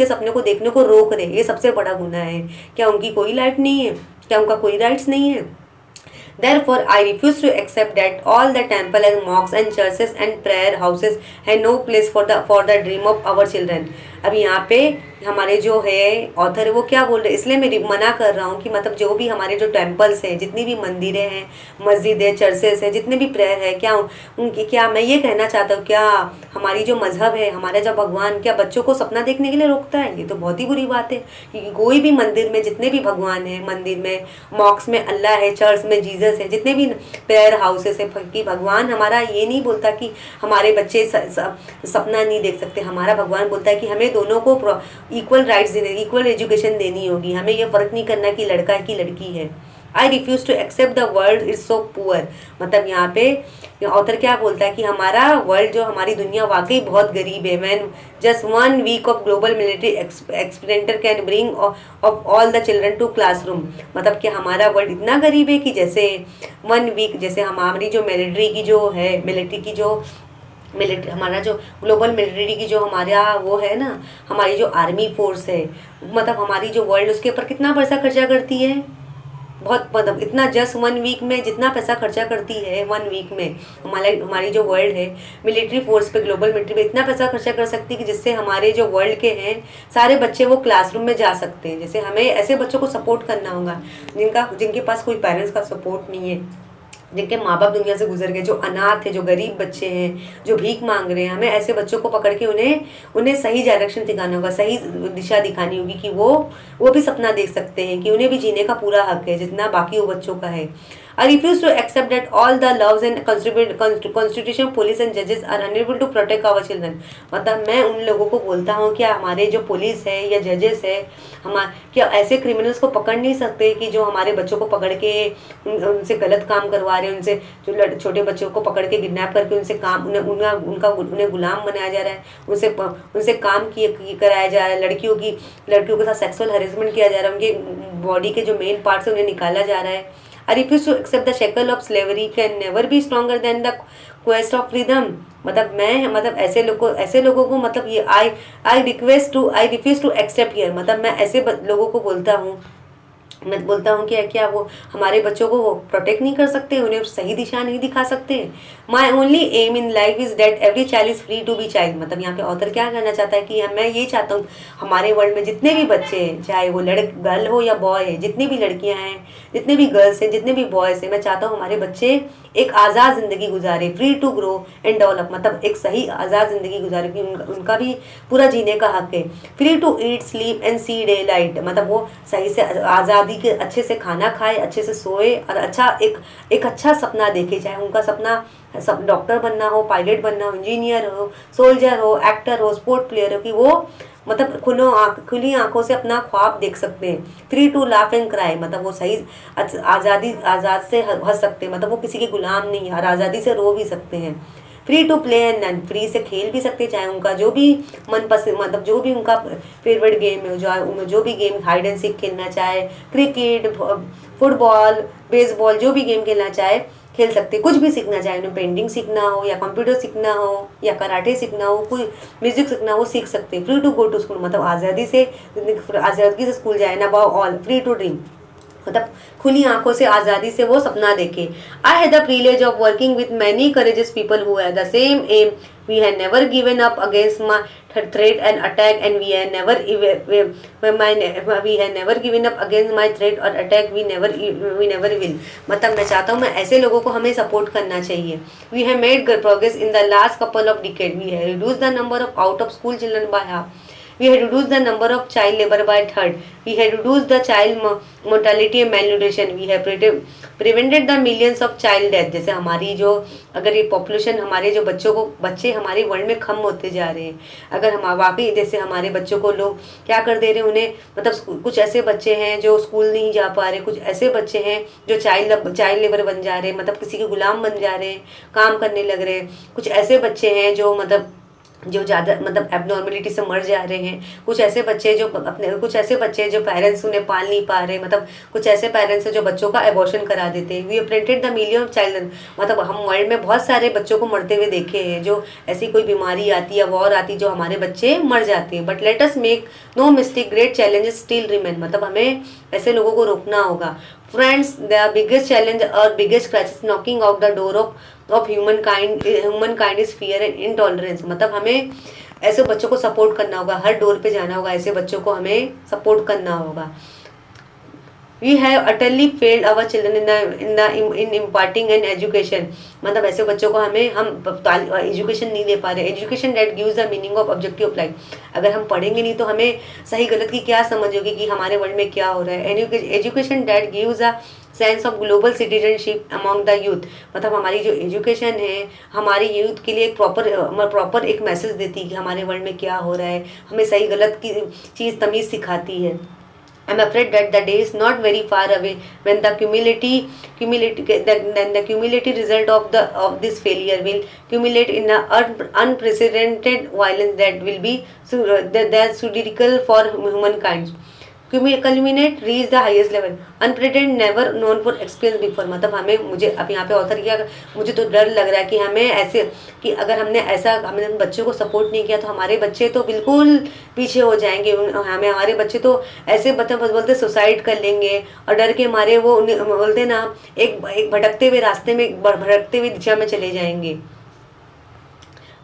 Speaker 1: सपने को देखने को रोक रहे। ये सबसे बड़ा गुनाह है। क्या उनकी कोई लाइफ नहीं है? क्या उनका कोई राइट्स नहीं है? Therefore, I refuse to accept that all the temple and mosques and churches and prayer houses have no place for the dream of our children. अब यहाँ पे हमारे जो है ऑथर है वो क्या बोल रहे हैं, इसलिए मैं मना कर रहा हूँ कि मतलब जो भी हमारे जो टेम्पल्स हैं, जितनी भी मंदिरें हैं, मस्जिद है, चर्चेस है, जितने भी प्रेयर है, क्या मैं ये कहना चाहता हूँ, क्या हमारी जो मजहब है, हमारा जो भगवान क्या बच्चों को सपना देखने के लिए रोकता है? ये तो बहुत ही बुरी बात है। क्योंकि कोई भी मंदिर में जितने भी भगवान हैं, मंदिर में मॉक्स में अल्लाह है, चर्च में जीसस है, जितने भी प्रेयर हाउसेस है, कि भगवान हमारा ये नहीं बोलता कि हमारे बच्चे सपना नहीं देख सकते। हमारा भगवान बोलता है कि हमें दोनों को इक्वल राइट्स देने, इक्वल एजुकेशन देनी होगी। हमें ये फर्क नहीं करना कि लड़का है कि लड़की है। I refuse to accept the world is so poor. मतलब यहाँ पे ऑथर क्या बोलता है कि हमारा वर्ल्ड, जो हमारी दुनिया वाकई बहुत गरीब है। Man just 1 week of global military experimenter can bring of all the children to classroom. मतलब कि हमारा वर्ल्ड इतना गरीब है कि जैसे 1 वीक, जैसे हमारी जो हमारा जो ग्लोबल मिलिट्री की जो हमारा वो है ना, हमारी जो आर्मी फोर्स है, मतलब हमारी जो वर्ल्ड उसके ऊपर कितना पैसा खर्चा करती है। बहुत मतलब इतना जस्ट 1 वीक में जितना पैसा खर्चा करती है 1 वीक में हमारी जो वर्ल्ड है मिलिट्री फोर्स पे, ग्लोबल मिलिट्री पे इतना पैसा खर्चा कर सकती है कि जिससे हमारे जो वर्ल्ड के हैं सारे बच्चे वो क्लासरूम में जा सकते हैं। जैसे हमें ऐसे बच्चों को सपोर्ट करना होगा जिनके पास कोई पेरेंट्स का सपोर्ट नहीं है, जिनके माँ बाप दुनिया से गुजर गए, जो अनाथ है, जो गरीब बच्चे हैं, जो भीख मांग रहे हैं। हमें ऐसे बच्चों को पकड़ के उन्हें सही डायरेक्शन दिखाना होगा, सही दिशा दिखानी होगी कि वो भी सपना देख सकते हैं, कि उन्हें भी जीने का पूरा हक है जितना बाकी वो बच्चों का है। I refuse to accept that all the laws and constitution, police and judges are unable to protect our children. मतलब मैं उन लोगों को बोलता हूँ क्या हमारे जो पुलिस है या जजेस है क्या ऐसे क्रिमिनल्स को पकड़ नहीं सकते कि जो हमारे बच्चों को पकड़ के उनसे गलत काम करवा रहे हैं, उनसे जो छोटे बच्चों को पकड़ के किडनैप करके उनसे काम उन्हें गुलाम बनाया जा रहा है, उनसे काम कराया जा रहा है, लड़कियों के साथ सेक्सुअल हरेसमेंट किया जा रहा है, उनके बॉडी के जो मेन पार्ट्स है उन्हें निकाला जा रहा है। I refuse to accept the shackle of slavery can never be stronger than the quest of freedom. मतलब ऐसे लोगों को मतलब ये I refuse to accept here। मतलब मैं ऐसे लोगों को बोलता हूँ कि क्या वो हमारे बच्चों को वो प्रोटेक्ट नहीं कर सकते, उन्हें सही दिशा नहीं दिखा सकते। My only aim in life is that every child is free to be child. मतलब यहाँ पे ऑथर क्या कहना चाहता है कि मैं ये चाहता हूँ हमारे वर्ल्ड में जितने भी बच्चे हैं, चाहे वो गर्ल हो या बॉय है, जितनी भी लड़कियाँ हैं, जितने भी गर्ल्स हैं, जितने भी बॉयज़ हैं, मैं चाहता हूँ हमारे बच्चे एक आज़ाद ज़िंदगी गुजारे, free to grow and develop. मतलब एक सही आज़ाद ज़िंदगी गुजारे कि उनका भी पूरा जीने का हक है। Free to eat, sleep and see daylight. मतलब वो सही से आज़ादी के अच्छे से खाना खाए, अच्छे से सोए और एक अच्छा सपना देखे। चाहे उनका सपना डॉक्टर बनना हो, पायलट बनना हो, इंजीनियर हो, सोल्जर हो, एक्टर हो, स्पोर्ट प्लेयर हो, कि वो मतलब खुली आंखों से अपना ख्वाब देख सकते हैं। Free to laugh and cry. मतलब वो सही आज़ाद से हंस सकते हैं, मतलब वो किसी के गुलाम नहीं है और आज़ादी से रो भी सकते हैं। Free to play and free से खेल भी सकते हैं, चाहे उनका जो भी मनपसंद मतलब जो भी उनका फेवरेट गेम है, जो भी गेम हाइड एंड सीक खेलना चाहे, क्रिकेट, फुटबॉल, बेसबॉल, जो भी गेम खेलना चाहे खेल सकते। कुछ भी सीखना चाहे, उन्हें पेंटिंग सीखना हो या कंप्यूटर सीखना हो या कराटे सीखना हो, कोई म्यूजिक सीखना हो, सीख सकते हैं। Free to go to school. मतलब आज़ादी से स्कूल जाए ना, above all free to dream. मतलब खुली आंखों से आज़ादी से वो सपना देखे। I had the privilege of working with many courageous people who had the same aim. We had never given up against my threat and attack and we had never given up against my threat और attack we never will. मतलब मैं चाहता हूँ, मैं ऐसे लोगों को हमें सपोर्ट करना चाहिए। We have made progress in the last couple of decade. We have reduce the number of out of school children by half. We had reduced the number of child labor by a third. We had reduced the child mortality and malnutrition. We have prevented the millions of child death. जैसे हमारी जो अगर ये population, हमारे जो बच्चे हमारे world में कम होते जा रहे हैं, अगर हम वाकई जैसे हमारे बच्चों को लोग क्या कर दे रहे हैं, उन्हें मतलब कुछ ऐसे बच्चे हैं जो स्कूल नहीं जा पा रहे, कुछ ऐसे बच्चे हैं जो चाइल्ड लेबर बन जा रहे हैं, मतलब किसी के गुलाम बन जा रहे हैं, काम करने लग रहे हैं। कुछ ऐसे बच्चे हैं जो जो ज़्यादा मतलब एबनॉर्मलिटी से मर जा रहे हैं। कुछ ऐसे बच्चे जो पेरेंट्स उन्हें पाल नहीं पा रहे, मतलब कुछ ऐसे पेरेंट्स हैं जो बच्चों का एबॉर्शन करा देते हैं। We printed the million of child, मतलब हम वर्ल्ड में बहुत सारे बच्चों को मरते हुए देखे हैं, जो ऐसी कोई बीमारी आती है, वॉर आती, जो हमारे बच्चे मर जाते हैं। But let us make no mistake, great challenges still remain. मतलब हमें ऐसे लोगों को रोकना होगा। Friends, the biggest challenge or biggest crisis knocking out the door of humankind is fear and intolerance। मतलब हमें ऐसे बच्चों को सपोर्ट करना होगा, हर डोर पे जाना होगा, ऐसे बच्चों को हमें सपोर्ट करना होगा। We have utterly failed our children in imparting an education। मतलब ऐसे बच्चों को हम एजुकेशन नहीं दे पा रहे। Education that gives the meaning of objective of life. अगर हम पढ़ेंगे नहीं तो हमें सही गलत की क्या समझ होगी कि हमारे वर्ल्ड में क्या हो रहा है। Education that gives a sense of global citizenship among the youth. मतलब हमारी जो एजुकेशन है हमारी यूथ के लिए एक प्रॉपर एक मैसेज देती है कि हमारे वर्ल्ड में क्या हो रहा है, हमें सही गलत की चीज़ तमीज़ सिखाती है। I'm afraid that the day is not very far away when the cumulative result of this failure will accumulate in an unprecedented violence that will be surgical for humankind. Culminate reach the highest level unprecedented never known for experience before। मतलब मुझे अब यहाँ पे author किया, मुझे तो डर लग रहा है कि हमें ऐसे कि अगर हमने बच्चों को सपोर्ट नहीं किया तो हमारे बच्चे तो बिल्कुल पीछे हो जाएंगे। हमारे बच्चे तो ऐसे बोलते सुसाइड कर लेंगे और डर के मारे वो बोलते ना एक भटकते हुए रास्ते में भटकते हुए दिशा में चले जाएंगे।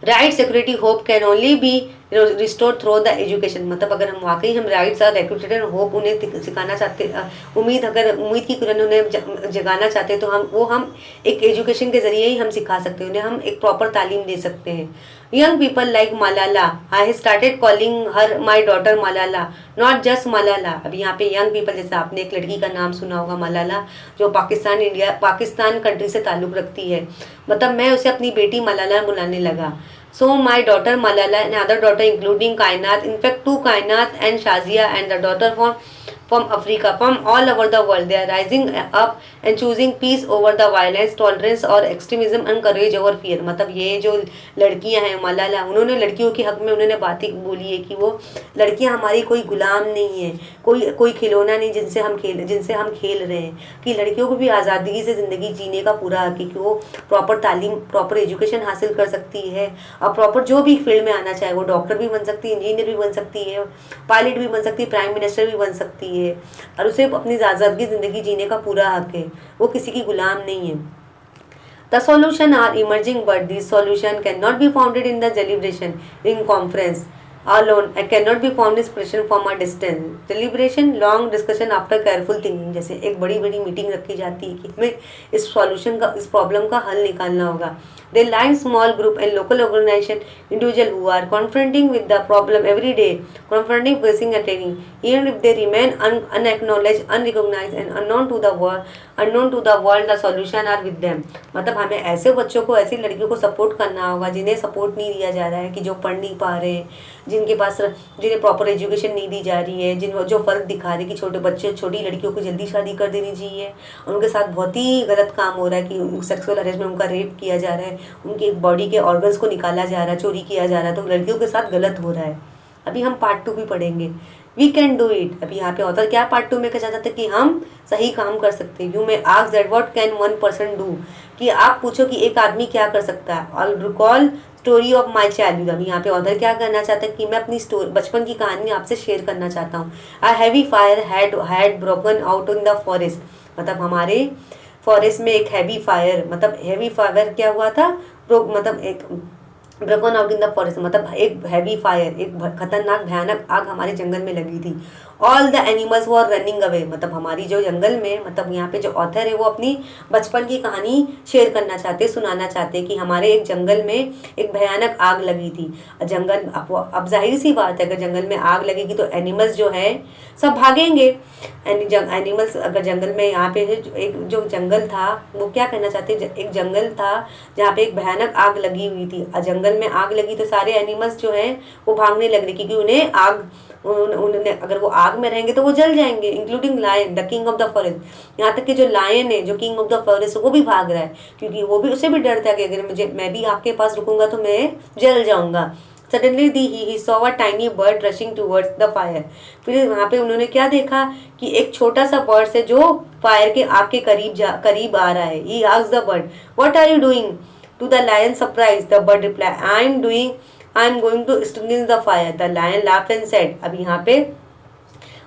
Speaker 1: Right security hope can only be restore through the education. मतलब अगर हम वाकई हम राइट्स और रेक्रूटेड होप उन्हें सिखाना चाहते, उम्मीद की किरण उन्हें जगाना चाहते तो हम एक एजुकेशन के जरिए ही हम सिखा सकते हैं, उन्हें हम एक प्रॉपर तालीम दे सकते हैं। Young people like Malala, I started calling her my daughter Malala, not just Malala. अब यहाँ पे यंग पीपल, जैसे आपने एक लड़की का नाम सुना होगा मलाला, जो पाकिस्तान कंट्री से ताल्लुक़ रखती है। मतलब मैं उसे अपनी बेटी मलाला बुलाने लगा। So my daughter Malala and other daughter including Kainat, in fact 2 Kainat and Shazia and the daughter from Africa, from all over the world, they are rising up and choosing peace over the violence, tolerance और extremism and courage over fear। मतलब ये जो लड़कियां हैं मलाला, उन्होंने लड़कियों के हक में उन्होंने बातें बोली है कि वो लड़कियां हमारी कोई गुलाम नहीं है, कोई खिलौना नहीं जिनसे हम खेल रहे हैं, कि लड़कियों को भी आज़ादी से ज़िंदगी जीने का पूरा हक है, कि वो प्रॉपर तालीम प्रॉपर एजुकेशन हासिल कर सकती है और प्रॉपर जो भी फील्ड में आना चाहे वो डॉक्टर भी बन सकती है, इंजीनियर भी बन सकती है, पायलट भी बन सकती है, प्राइम मिनिस्टर भी बन सकती है और उसे अपनी आज़ादी ज़िंदगी जीने का पूरा हक है, वो किसी की गुलाम नहीं है। The solution are emerging, but these solution cannot be founded in the deliberation in conference alone and cannot be found inspiration from a distance. Deliberation, long discussion after careful thinking। जैसे एक बड़ी मीटिंग रखी जाती है कि हमें इस problem का हल निकालना होगा। They lie small group and local organization individual who are confronting with the problem every day, confronting, facing, attaining, even if they remain unacknowledged, unrecognized and unknown to the world, the solution are with them। मतलब हमें ऐसे बच्चों को, ऐसी लड़कियों को support करना होगा जिन्हें सपोर्ट नहीं दिया जा रहा है, कि जो पढ़ नहीं पा रहे हैं, जिन्हें प्रॉपर एजुकेशन नहीं दी जा रही है, जो फ़र्क दिखा रहे कि छोटी लड़कियों को जल्दी शादी कर देनी चाहिए, उनके साथ बहुत ही गलत काम हो रहा है, कि सेक्सुअल हरेसमेंट, उनका रेप किया जा रहा है, उनके बॉडी के ऑर्गन्स को निकाला जा रहा है, चोरी किया जा रहा है, तो लड़कियों के साथ गलत हो रहा है। अभी हम पार्ट 2 भी पढ़ेंगे। We can do it. अभी यहाँ पे ऑथर क्या पार्ट 2 में कहा जाता था कि हम सही काम कर सकते हैं। You may ask that what can 1 person do, कि आप पूछो कि एक आदमी क्या कर सकता है। All recall story of my childhood. अभी यहाँ पे ऑथर क्या करना चाहता है कि मैं अपनी स्टोरी, बचपन की कहानी आपसे शेयर करना चाहता हूँ। A heavy fire had broken out in the forest. मतलब हमारे फॉरेस्ट में एक हैवी फायर, मतलब हैवी फायर क्या हुआ था, मतलब एक broken out in the forest, मतलब एक हैवी फायर, एक खतरनाक भयानक आग हमारे जंगल में लगी थी। All the animals were running away. मतलब हमारी जो जंगल में, मतलब यहाँ पे जो ऑथर है वो अपनी बचपन की कहानी शेयर करना चाहते, सुनाना चाहते कि हमारे एक जंगल में एक भयानक आग लगी थी। जंगल, अब जाहिर सी बात है अगर जंगल में आग लगेगी तो एनिमल्स जो है सब भागेंगे। एनिमल्स अगर जंगल में, यहाँ पे एक जो जंगल था वो क्या कहना चाहते, एक जंगल था जहाँ पे एक भयानक आग लगी हुई थी। जंगल में आग लगी तो सारे एनिमल्स जो हैं वो भागने लग रहे, क्योंकि उन्हें आग, उन्होंने, अगर वो आग में रहेंगे तो वो जल जाएंगे, including lion the king of the forest. यहाँ तक कि जो लायन है, जो किंग ऑफ द फॉरेस्ट, वो भी भाग रहा है, क्योंकि वो भी, उसे भी डर था कि अगर मैं भी आग के पास रुकूंगा तो मैं जल जाऊंगा। Suddenly he saw a tiny bird rushing towards the fire. फिर वहाँ पे उन्होंने क्या देखा कि एक छोटा सा बर्ड है जो फायर के, आग के करीब आ रहा है। He asked the bird, what are you doing? To the lion surprise, the bird reply, I am going to extinguish the fire. The lion laughed and said. अब यहाँ पे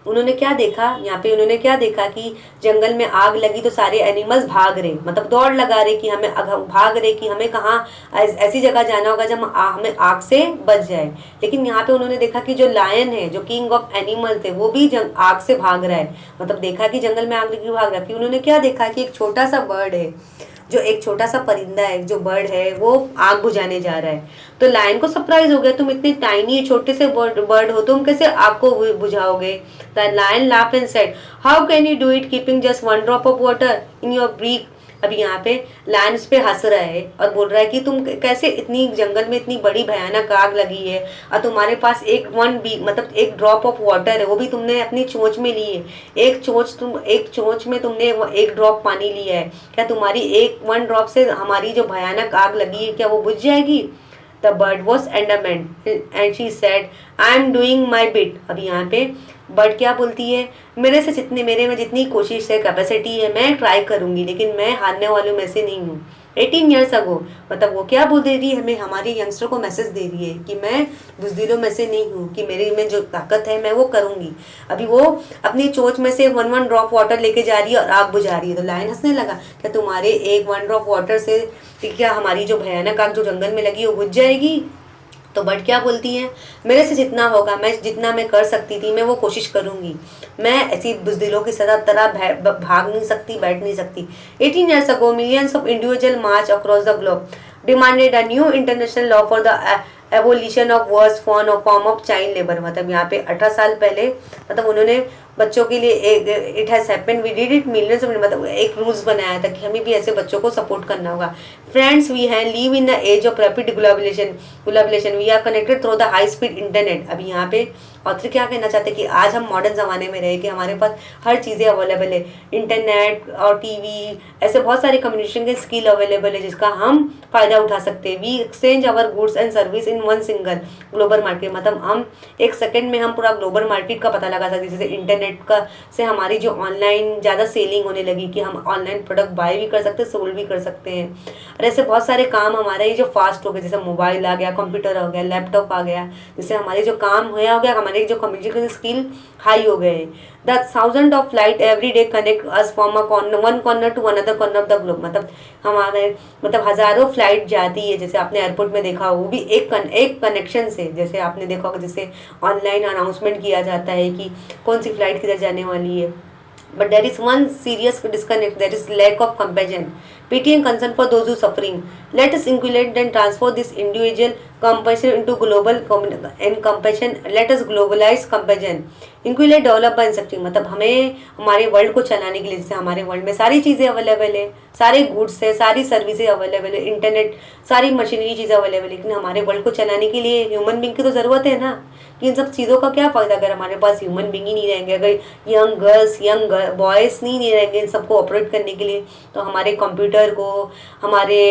Speaker 1: उन्होंने क्या देखा, यहाँ पे उन्होंने क्या देखा कि जंगल में आग लगी तो सारे एनिमल्स भाग रहे, मतलब दौड़ लगा रहे कि हमें, भाग रहे कि हमें कहाँ ऐसी जगह जाना होगा जब हमें आग से बच जाए। लेकिन यहाँ पे उन्होंने देखा कि जो लायन है, जो किंग ऑफ एनिमल थे, वो भी आग से भाग रहा है। मतलब देखा कि जंगल में आग लगी, भाग रहा है। फिर उन्होंने क्या देखा कि एक छोटा सा बर्ड है, जो एक छोटा सा परिंदा है, जो बर्ड है, वो आग बुझाने जा रहा है। तो लायन को सरप्राइज हो गया, तुम इतने टाइनी छोटे से बर्ड हो, तुम कैसे आग को बुझाओगे? The lion laughed and said, how can you do it keeping just one drop of water in your beak. अभी यहाँ पे लायन उस पे हंस रहा है और बोल रहा है कि तुम कैसे, इतनी जंगल में इतनी बड़ी भयानक आग लगी है और तुम्हारे पास एक मतलब एक ड्रॉप ऑफ वाटर है, वो भी तुमने अपनी चोंच में ली है। एक चोंच में तुमने एक ड्रॉप पानी लिया है, क्या तुम्हारी वन ड्रॉप से हमारी जो भयानक आग लगी है क्या वो बुझ जाएगी? The bird was undeterred and she said, I am doing my bit. अभी यहाँ पे बर्ड क्या बोलती है, मेरे में जितनी कोशिश है, कैपेसिटी है, मैं ट्राई करूंगी, लेकिन मैं हारने वालों में से नहीं हूँ। 18 ईयर्स अगो, मतलब वो क्या बोल दे रही है, हमें, हमारे यंगस्टर को मैसेज दे रही है कि मैं बुजदिलों में से नहीं हूँ, कि मेरे में जो ताकत है मैं वो करूंगी। अभी वो अपनी चोंच में से वन ड्रॉप वाटर लेके जा रही है और आग बुझा रही है। तो लायन हंसने लगा, क्या तुम्हारे एक वन ड्रॉप वाटर से क्या हमारी जो भयानक आग जो जंगल में लगी वो बुझ जाएगी? तो बट क्या बोलती है, मेरे से जितना होगा, मैं जितना मैं कर सकती थी मैं वो कोशिश करूंगी। मैं ऐसी बुजदिलों की तरह भाग नहीं सकती, बैठ नहीं सकती। 18 years ago, millions of individuals marched across the globe, demanded a new international law for the abolition of worst form of child labour. मतलब यहाँ पे 18 साल पहले, मतलब उन्होंने बच्चों के लिए it has happened we did it millions, मतलब एक रूल्स बनाया था कि हमें भी ऐसे बच्चों को सपोर्ट करना होगा। Friends, we have live in the age of rapid globalisation, we are connected through the high speed internet. अभी यहाँ पे ऑथर क्या कहना चाहते हैं कि आज हम मॉडर्न ज़माने में रहे कि हमारे पास हर चीज़ें अवेलेबल है, इंटरनेट और टीवी, ऐसे बहुत सारे कम्युनिकेशन के स्किल अवेलेबल है जिसका हम फ़ायदा उठा सकते हैं। We exchange our goods and service in one single global market, मतलब हम एक सेकंड में हम पूरा ग्लोबल मार्केट का पता लगा सकते हैं। जैसे इंटरनेट का से हमारी जो ऑनलाइन ज़्यादा सेलिंग होने लगी कि हम ऑनलाइन प्रोडक्ट बाय भी कर सकते हैं, सोल्ड भी कर सकते हैं। और ऐसे बहुत सारे काम हमारे ये जो फास्ट हो गए, जैसे मोबाइल आ गया, कंप्यूटर हो गया, लैपटॉप आ गया, जिससे हमारे जो काम हो गया, हमारे जो कम्युनिकेशन स्किल हाई हो गए। The thousand of flight every day connect us from one corner to another corner of the globe, मतलब हज़ारों फ्लाइट जाती है, जैसे आपने एयरपोर्ट में देखा हो, वो भी एक कनेक्शन से, जैसे आपने देखा होगा जैसे ऑनलाइन अनाउंसमेंट किया जाता है कि कौन सी फ्लाइट किधर जाने वाली है। But there is one serious disconnect, that is lack of compassion, pity and concern for those who suffering. Let us inculcate and transfer this individual compassion into global and compassion. Let us globalize compassion. Inculcate develop by incepting, मतलब हमें हमारे world को चलाने के लिए, जैसे हमारे world में सारी चीज़ें अवेलेबल है, सारे गुड्स है, सारी सर्विसेज अवेलेबल है, इंटरनेट, सारी मशीनरी चीज़ें अवेलेबल है, लेकिन हमारे वर्ल्ड को चलाने के लिए ह्यूमन बींग की तो ज़रूरत है ना। कि इन सब चीज़ों का क्या फ़ायदा अगर हमारे पास ह्यूमन बींग ही नहीं रहेंगे, अगर यंग गर्ल्स यंग बॉयज़ नहीं रहेंगे इन सबको ऑपरेट करने के लिए, तो हमारे कंप्यूटर को, हमारे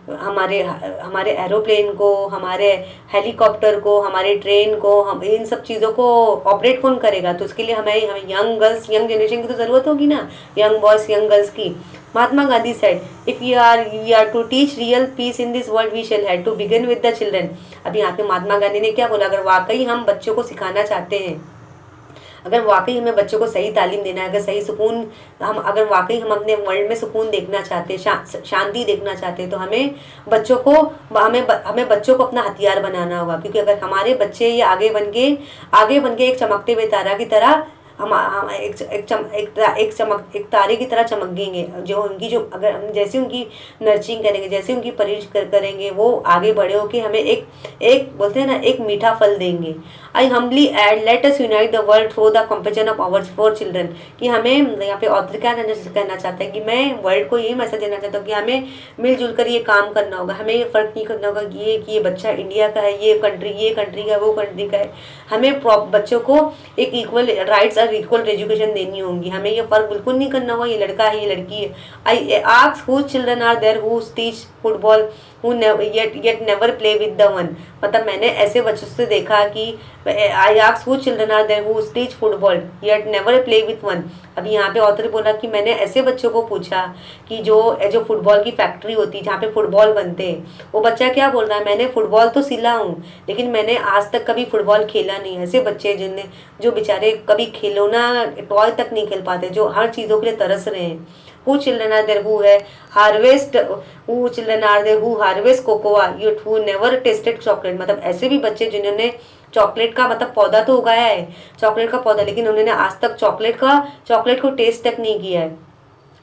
Speaker 1: हमारे हमारे एरोप्लेन को, हमारे हेलीकॉप्टर को, हमारे ट्रेन को, हम इन सब चीज़ों को ऑपरेट कौन करेगा? तो उसके लिए हमें यंग गर्ल्स, यंग जनरेशन की तो ज़रूरत होगी ना, यंग बॉयज़ यंग गर्ल्स की। महात्मा Gandhi said, if we are to teach real peace in this world, we shall have to begin with the children. अब यहाँ पे महात्मा गांधी ने क्या बोला, अगर वाकई हम बच्चों को सिखाना चाहते हैं, अगर वाकई हमें बच्चों को सही तालीम देना है, अगर सही सुकून हम अगर वाकई हम अपने वर्ल्ड में सुकून देखना चाहते हैं, शांति देखना चाहते हैं, तो हमें बच्चों को हमें बच्चों को अपना हथियार बनाना होगा। क्योंकि अगर हमारे बच्चे ये आगे बन के एक चमकते हुए तारा की तरह हम एक तारे की तरह चमकेंगे, जो उनकी जो अगर हम जैसे उनकी नर्चरिंग करेंगे, जैसे उनकी परवरिश करेंगे, वो आगे बड़े होके हमें एक बोलते हैं ना, एक मीठा फल देंगे। I humbly add, let us unite the world through the compassion of ours for children. कि हमें यहाँ पे ऑथर क्या कहना चाहता है कि मैं वर्ल्ड को ये मैसेज देना चाहता हूँ कि हमें मिलजुल कर ये काम करना होगा। हमें ये फ़र्क नहीं करना होगा कि ये बच्चा इंडिया का है, ये कंट्री का है, वो कंट्री का है। हमें बच्चों को एक इक्वल राइट्स और इक्वल एजुकेशन देनी होंगी। हमें ये फ़र्क बिल्कुल नहीं करना होगा ये लड़का है, ये लड़की है। I ask whose children are there who teach football who yet never play with the one। मतलब मैंने ऐसे बच्चों से देखा कि I ask who children are there who teach football yet never play with one। अभी यहाँ पे ऑथर बोला कि मैंने ऐसे बच्चों को पूछा कि जो फुटबॉल की फैक्ट्री होती है जहाँ पे फुटबॉल बनते हैं, वो बच्चा क्या बोल रहा है, मैंने फुटबॉल तो सिला हूँ लेकिन मैंने आज तक कभी फुटबॉल खेला नहीं। ऐसे बच्चे जो बेचारे कभी खिलौना टॉय तक नहीं खेल पाते, जो हर चीज़ों के लिए तरस रहे हैं। Who children are there who harvest cocoa yet who never tasted chocolate। मतलब ऐसे भी बच्चे जिन्होंने चॉकलेट का मतलब पौधा तो उगाया है, चॉकलेट का पौधा, लेकिन उन्होंने आज तक चॉकलेट को टेस्ट तक नहीं किया है।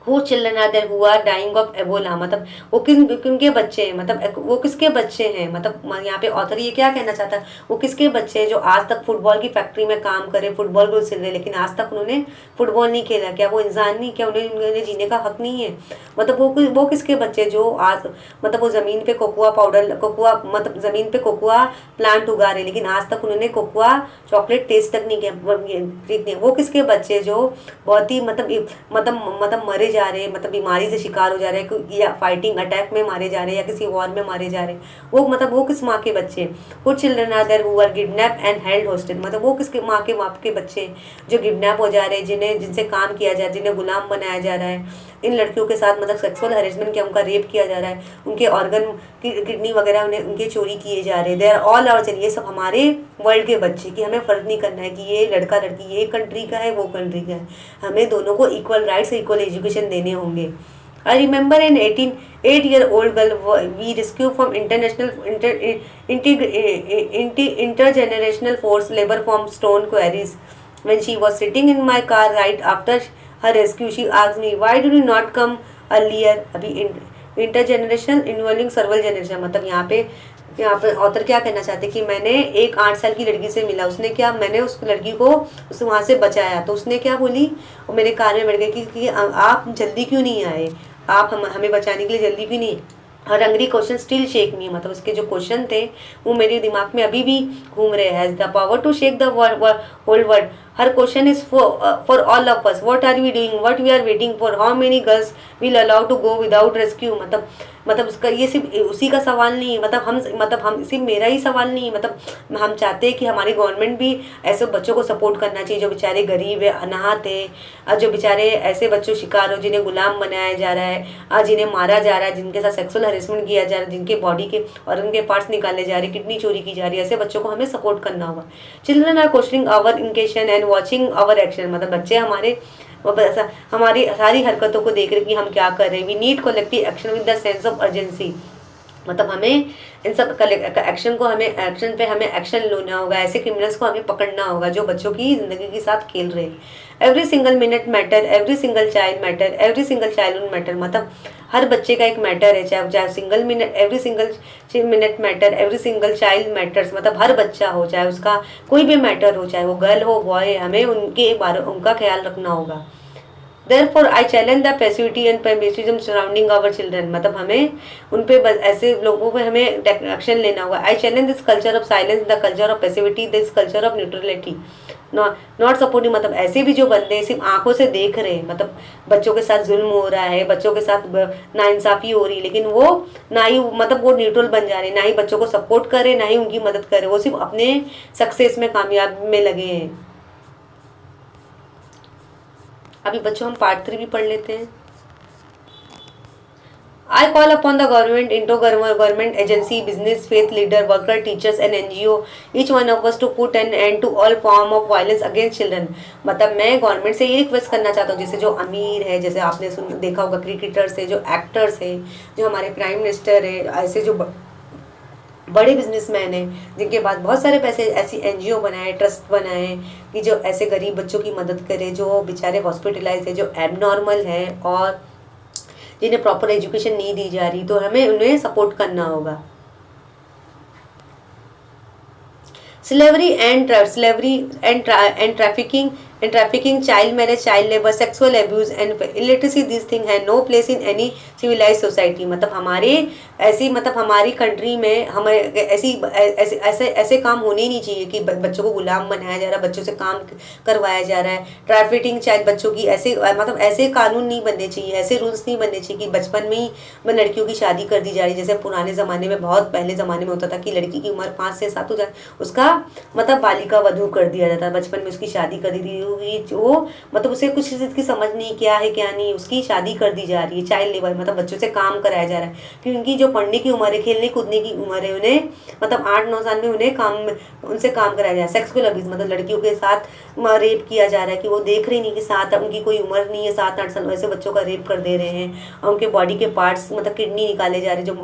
Speaker 1: Who children are there who are dying of Ebola। मतलब वो किनके बच्चे हैं, मतलब वो किसके बच्चे हैं। मतलब यहाँ पे ऑथर ये क्या कहना चाहता है, वो किसके बच्चे हैं जो आज तक फुटबॉल की फैक्ट्री में काम करे, फुटबॉल को सिल रहे, लेकिन आज तक उन्होंने फुटबॉल नहीं खेला। क्या वो इंसान नहीं, क्या उन्हें जीने का हक नहीं है। मतलब वो किसके बच्चे जो आज मतलब वो ज़मीन पे मतलब ज़मीन पे कोकोआ प्लांट उगा रहे, लेकिन आज तक उन्होंने कोकोआ चॉकलेट टेस्ट तक नहीं किया। वो किसके बच्चे जो बहुत ही मतलब मरे जा रहे हैं, मतलब बीमारी से शिकार हो जा रहे हैं, या फाइटिंग अटैक में मारे जा रहे हैं, या किसी वॉर में मारे जा रहे हैं। वो किस माँ के बच्चे। कुछ children are there who are kidnap and held hostage. मतलब वो किसके माँ के बाप के बच्चे जो किडनैप हो जा रहे हैं, जिनसे काम किया जा रहा है, जिन्हें गुलाम बनाया जा रहा है। इन लड़कियों के साथ मतलब सेक्सुअल हरेसमेंट किया, उनका रेप किया जा रहा है, उनके ऑर्गन किडनी वगैरह उनके चोरी किए जा रहे हैं। They are all our children. ये सब हमारे वर्ल्ड के बच्चे कि हमें फ़र्क नहीं करना है कि ये लड़का लड़की ये कंट्री का है, वो कंट्री का है। हमें दोनों को इक्वल राइट्स, इक्वल एजुकेशन देने होंगे। I remember an 8-year-old girl we rescued from intergenerational forced labor from stone quarries. When she was sitting in my car right after her rescue, she asked me, "Why did you not come earlier?" अभी intergenerational involving several generation। मतलब यहाँ पे author क्या कहना चाहते कि मैंने एक 8 साल की लड़की से मिला, उसने क्या, मैंने उस लड़की को वहाँ से बचाया, तो उसने क्या बोली, वो मेरे कान में बैठ गई कि आप जल्दी क्यों नहीं आए, आप हमें बचाने के लिए जल्दी क्यों नहीं। हर हंग्री क्वेश्चन स्टिल शेक मी। मतलब उसके जो क्वेश्चन थे वो मेरे दिमाग में अभी भी घूम रहे हैं। The power to shake the whole world. Her question is for all of us. What are we doing, what we are waiting for, how many girls will allow to go without rescue. मतलब उसका ये सिर्फ उसी का सवाल नहीं है, मतलब हम सिर्फ मेरा ही सवाल नहीं है। मतलब हम चाहते हैं कि हमारी गवर्नमेंट भी ऐसे बच्चों को सपोर्ट करना चाहिए जो बेचारे गरीब है, अनाथ है, और जो बेचारे ऐसे बच्चों शिकार हो जिन्हें गुलाम बनाया जा रहा है, जिन्हें मारा जा रहा है, जिनके साथ सेक्सुअल हरेसमेंट किया जा रहा है, जिनके बॉडी के और उनके पार्ट्स निकाले जा रहे हैं, किडनी चोरी की जा रही है। ऐसे बच्चों को हमें सपोर्ट करना होगा। Children are questioning our inaction and watching our action. मतलब बच्चे हमारी सारी हरकतों को देख रहे कि हम क्या कर रहे हैं। We need collective action with the sense of urgency. मतलब हमें इन सब एक्शन पे हमें एक्शन लेना होगा। ऐसे क्रिमिनल्स को हमें पकड़ना होगा जो बच्चों की ज़िंदगी के साथ खेल रहे हैं। Every single minute matter, every single child matter, every single child matter. मतलब हर बच्चे का एक मैटर है, चाहे single minute, every single minute matter, every single child matters. मतलब हर बच्चा हो, चाहे उसका कोई भी मैटर हो, चाहे वो गर्ल हो बॉय, हमें उनका ख्याल रखना होगा। Therefore, I challenge the passivity and permissivism surrounding our children। मतलब हमें उन पे ऐसे लोगों पे हमें एक्शन लेना होगा। I challenge this culture of silence, the culture of passivity, this culture of neutrality, not supporting। मतलब ऐसे भी जो बंदे सिर्फ आंखों से देख रहे हैं, मतलब बच्चों के साथ जुल्म हो रहा है, बच्चों के साथ नाइंसाफ़ी हो रही है, लेकिन वो ना ही मतलब वो न्यूट्रल बन जा रहे, ना ही बच्चों को सपोर्ट करे, ना ही उनकी मदद करे, वो सिर्फ अपने सक्सेस में कामयाब में लगे हैं। अभी बच्चों हम पार्ट 3 भी पढ़ लेते हैं। I call upon the government, into government agency, business, faith leader, worker, teachers and NGO, each one of us to put an end to all form of violence against children. मतलब मैं government से ये request करना चाहता हूँ, जैसे जो अमीर है, जैसे आपने देखा होगा क्रिकेटर्स है, जो एक्टर्स है, जो हमारे प्राइम मिनिस्टर है, ऐसे जो बड़े बिजनेसमैन हैं जिनके पास बहुत सारे पैसे, ऐसी एनजीओ बनाए, ट्रस्ट बनाए कि जो ऐसे गरीब बच्चों की मदद करे, जो बेचारे हॉस्पिटलाइज है, जो एबनॉर्मल हैं और जिन्हें प्रॉपर एजुकेशन नहीं दी जा रही, तो हमें उन्हें सपोर्ट करना होगा। Slavery and trafficking, child marriage, child labor, sexual abuse and illiteracy, these things have no place in any civilized society। मतलब हमारी कंट्री में हमें ऐसे काम होने ही नहीं चाहिए कि बच्चों को गुलाम बनाया जा रहा है, बच्चों से काम करवाया जा रहा है। ट्रैफिकिंग चाइल्ड बच्चों की ऐसे कानून नहीं बनने चाहिए, ऐसे रूल्स नहीं बनने चाहिए कि बचपन में ही लड़कियों की शादी कर दी जा रही है। जैसे पुराने ज़माने में, बहुत पहले ज़माने में होता था कि लड़की की उम्र 5 से 7 हो जाए, उसका बालिका वधू कर दिया जाता है, बचपन में उसकी शादी कर दी होगी, जो उसे कुछ चीज़ की समझ नहीं, क्या है क्या नहीं, उसकी शादी कर दी जा रही है। चाइल्ड लेबर बच्चों से काम कराया जा रहा है, क्योंकि उनकी जो पढ़ने की उम्र है, खेलने कूदने की उम्र है, उन्हें 8-9 साल में उनसे काम कराया जा रहा है। सेक्सुअल अब्यूज लड़कियों के साथ रेप किया जा रहा है कि वो देख रही नहीं कि उनकी कोई उम्र नहीं है, 7-8 साल वैसे बच्चों का रेप कर दे रहे हैं, और उनके बॉडी के पार्ट्स किडनी निकाले जा रहे हैं, जो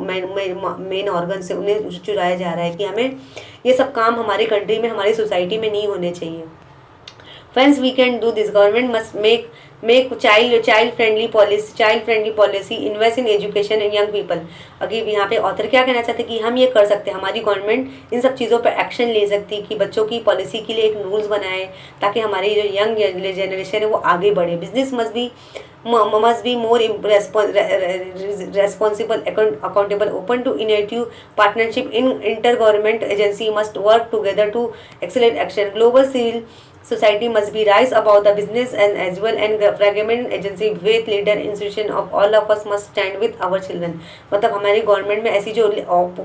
Speaker 1: मेन ऑर्गन से उन्हें चुराया जा रहा है। कि हमें ये सब काम हमारी कंट्री में, हमारी सोसाइटी में नहीं होने चाहिए। Friends, we can do this. Government must make child friendly policy, invest in education and young people। अगर यहाँ पे ऑथर क्या कहना चाहते हैं कि हम ये कर सकते हैं, हमारी गवर्नमेंट इन सब चीज़ों पर एक्शन ले सकती है कि बच्चों की पॉलिसी के लिए एक रूल्स बनाए, ताकि हमारी जो यंग जनरेशन है वो आगे बढ़े। Business must be more responsible, accountable, open to innovative partnership in intergovernment agency must work together to accelerate action। Global civil society must be rise above the business and as well, and fragment agency faith leader institution of all of us must stand with our children। हमारी government में ऐसी जो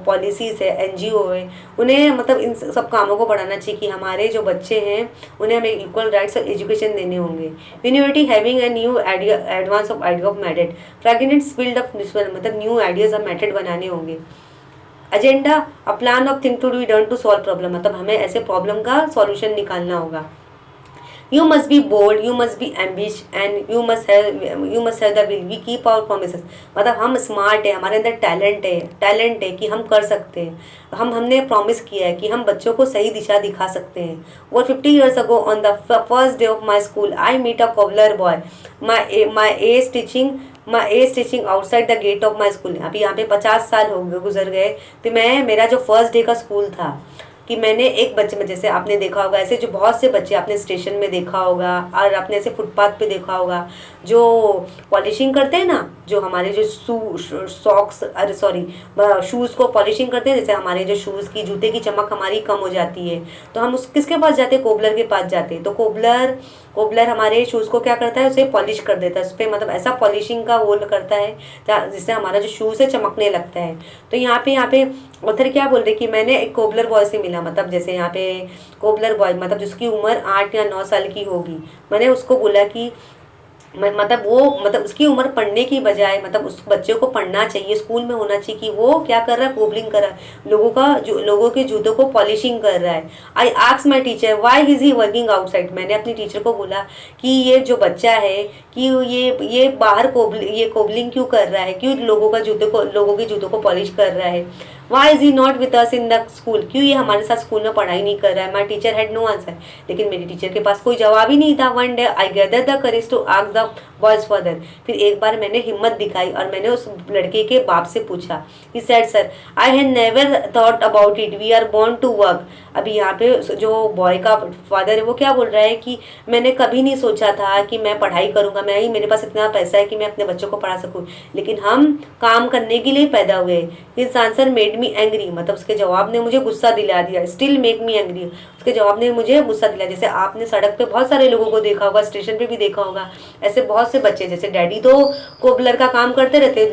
Speaker 1: policies है, NGO है, उन्हें इन सब कामों को बढ़ाना चाहिए कि हमारे जो बच्चे हैं उन्हें हमें इक्वल राइट्स और एजुकेशन देने होंगे। University having a new idea, advance of idea of method, fragments field of new ideas of method बनाने होंगे। Agenda, a plan of thing to be done to solve problem, हमें ऐसे problem का solution निकालना होगा। You must be bold, you must be ambitious and you must have the will। We keep our promises। हम smart है, हमारे अंदर talent है कि हम कर सकते हैं। हमने प्रॉमिस किया है कि हम बच्चों को सही दिशा दिखा सकते हैं। और 50 years ago on the first day of my school, I meet a cobbler boy, my age teaching outside the gate of my school। अभी यहाँ पे 50 साल गुजर गए, तो मेरा जो फर्स्ट डे का स्कूल था कि मैंने एक बच्चे में, जैसे आपने देखा होगा ऐसे जो बहुत से बच्चे आपने स्टेशन में देखा होगा और आपने ऐसे फुटपाथ पे देखा होगा जो पॉलिशिंग करते हैं ना, जो हमारे जो शूज़ को पॉलिशिंग करते हैं। जैसे हमारे जो शूज़ की, जूते की चमक हमारी कम हो जाती है, तो हम किसके पास जाते हैं? कोबलर के पास जाते हैं। तो कोबलर हमारे शूज़ को क्या करता है? उसे पॉलिश कर देता है, उस पर ऐसा पॉलिशिंग का वो करता है जिससे हमारा जो शूज़ है चमकने लगता है। तो यहाँ पे ऑथर क्या बोल रहे कि मैंने एक कोबलर बॉय से मिला, जैसे यहाँ पे कोबलर बॉय जिसकी उम्र 8 या 9 साल की होगी। मैंने उसको बोला कि उसकी उम्र पढ़ने की बजाय उस बच्चे को पढ़ना चाहिए, स्कूल में होना चाहिए कि वो क्या कर रहा है? कोबलिंग कर रहा है, लोगों के जूतों को पॉलिशिंग कर रहा है। I ask my teacher why is he working outside. मैंने अपनी टीचर को बोला कि ये जो बच्चा है कि ये बाहर कोबलिंग क्यों कर रहा है, क्यों लोगों के जूतों को पॉलिश कर रहा है। Why is he not with us in the school, क्यों ये हमारे साथ स्कूल में पढ़ाई नहीं कर रहा है। My teacher had no answer, लेकिन मेरी टीचर के पास कोई जवाब ही नहीं था। One day I gather the courage to ask the boy's father. फिर एक बार मैंने हिम्मत दिखाई और मैंने उस लड़के के बाप से पूछा। He said sir I had never thought about it, we are born to work. अभी यहाँ पे जो बॉय का फादर है वो क्या बोल रहा है कि मैंने कभी नहीं सोचा था कि मैं पढ़ाई करूँगा, मेरे पास इतना पैसा है कि मैं अपने बच्चों को पढ़ा सकूँ, लेकिन हम काम करने के लिए पैदा हुए। His answer made me angry, उसके जवाब ने मुझे गुस्सा दिला दिया। स्टिल मेक मी एंग्री, उसके जवाब ने मुझे गुस्सा दिलाया। जैसे आपने सड़क पे बहुत सारे लोगों को देखा होगा, स्टेशन पे भी देखा होगा, ऐसे बहुत से बच्चे, जैसे डैडी तो कोबलर का काम करते रहते,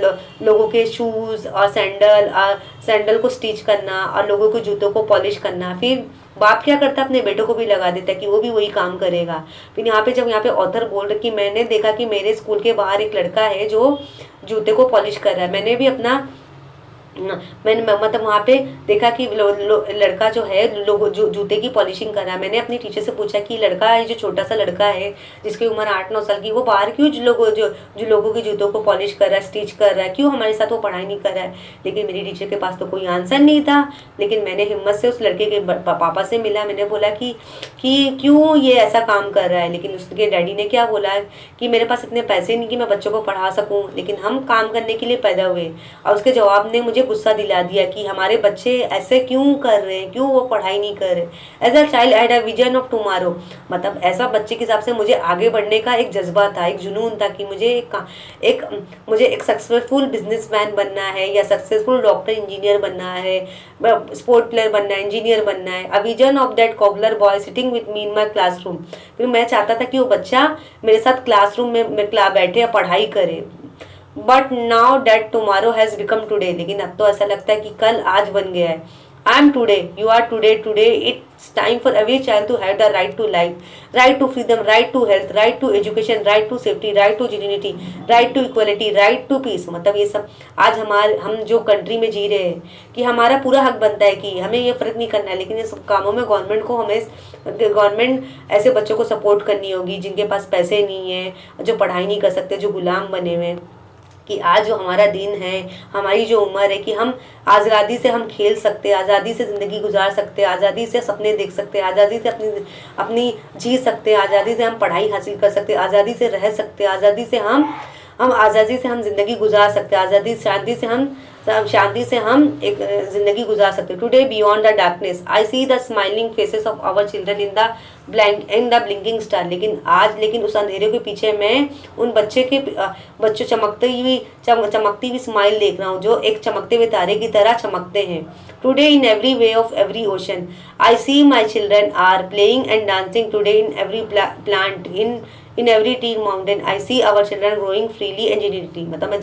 Speaker 1: लोगों के शूज़ और सैंडल को स्टिच करना और लोगों के जूतों को पॉलिश करना। फिर बाप क्या करता है, अपने बेटों को भी लगा देता है कि वो भी वही काम करेगा। फिर यहाँ पे जब यहाँ पे ऑथर बोल रहे कि मैंने देखा कि मेरे स्कूल के बाहर एक लड़का है जो जूते को पॉलिश कर रहा है, मैंने भी अपना मैंने मतलब वहाँ पे देखा कि लड़का जो है जूते की पॉलिशिंग कर रहा है। मैंने अपनी टीचर से पूछा कि लड़का है, जो छोटा सा लड़का है जिसकी उम्र 8-9 साल की, वो बाहर क्यों जो लोगों के जूतों को पॉलिश कर रहा है, स्टिच कर रहा है, क्यों हमारे साथ वो पढ़ाई नहीं कर रहा है। लेकिन मेरी टीचर के पास तो कोई आंसर नहीं था। लेकिन मैंने हिम्मत से उस लड़के के पापा से मिला, मैंने बोला कि क्यों ये ऐसा काम कर रहा है। लेकिन उसके डैडी ने क्या बोला कि मेरे पास इतने पैसे नहीं कि मैं बच्चों को पढ़ा सकूँ, लेकिन हम काम करने के लिए पैदा हुए। और उसके जवाब ने मुझे गुस्सा दिला दिया कि हमारे बच्चे ऐसे क्यों कर रहे हैं, क्यों वो पढ़ाई नहीं कर रहे। As a child I had a vision of tomorrow, मतलब ऐसा बच्चे के हिसाब से मुझे आगे बढ़ने का एक जज्बा था, एक जुनून था कि मुझे एक सक्सेसफुल बिजनेसमैन बनना है, या सक्सेसफुल डॉक्टर इंजीनियर बनना है, स्पोर्ट प्लेयर बनना है, इंजीनियर बनना है। अ vision of that cobbler boy sitting with me in my classroom. फिर मैं चाहता था कि वो बच्चा मेरे साथ क्लासरूम में बैठे या पढ़ाई करे। But now that tomorrow has become today, लेकिन अब तो ऐसा लगता है कि कल आज बन गया है। I am today, you are today, today it's time for every child to have the right to life, right to freedom, right to health, right to education, right to safety, right to dignity, right to equality, right to peace. मतलब ये सब आज हम जो country में जी रहे हैं कि हमारा पूरा हक बनता है कि हमें ये फ़र्क नहीं करना है। लेकिन ये सब कामों में गवर्नमेंट ऐसे बच्चों को सपोर्ट करनी होगी जिनके पास पैसे नहीं है, जो पढ़ाई नहीं कर सकते, जो गुलाम बने हुए हैं। कि आज जो हमारा दिन है, हमारी जो उम्र है कि हम आज़ादी से हम खेल सकते हैं, आज़ादी से ज़िंदगी गुजार सकते हैं, आज़ादी से सपने देख सकते हैं, आज़ादी से अपनी जी सकते हैं, आज़ादी से हम पढ़ाई हासिल कर सकते हैं, आज़ादी से रह सकते हैं, आज़ादी से हम ज़िंदगी गुजार सकते हैं, शांति से हम एक ज़िंदगी गुजार सकते हैं। Today beyond the darkness I see the smiling faces of our children in the blinking star. लेकिन उस अंधेरे के पीछे मैं उन बच्चों चमकती हुई स्माइल देख रहा हूँ, जो एक चमकते हुए तारे की तरह चमकते हैं। Today in every way of every ocean I see my children are playing and dancing. Today in every plant in every tea mountain I see our children growing freely and genuinely. मतलब मैं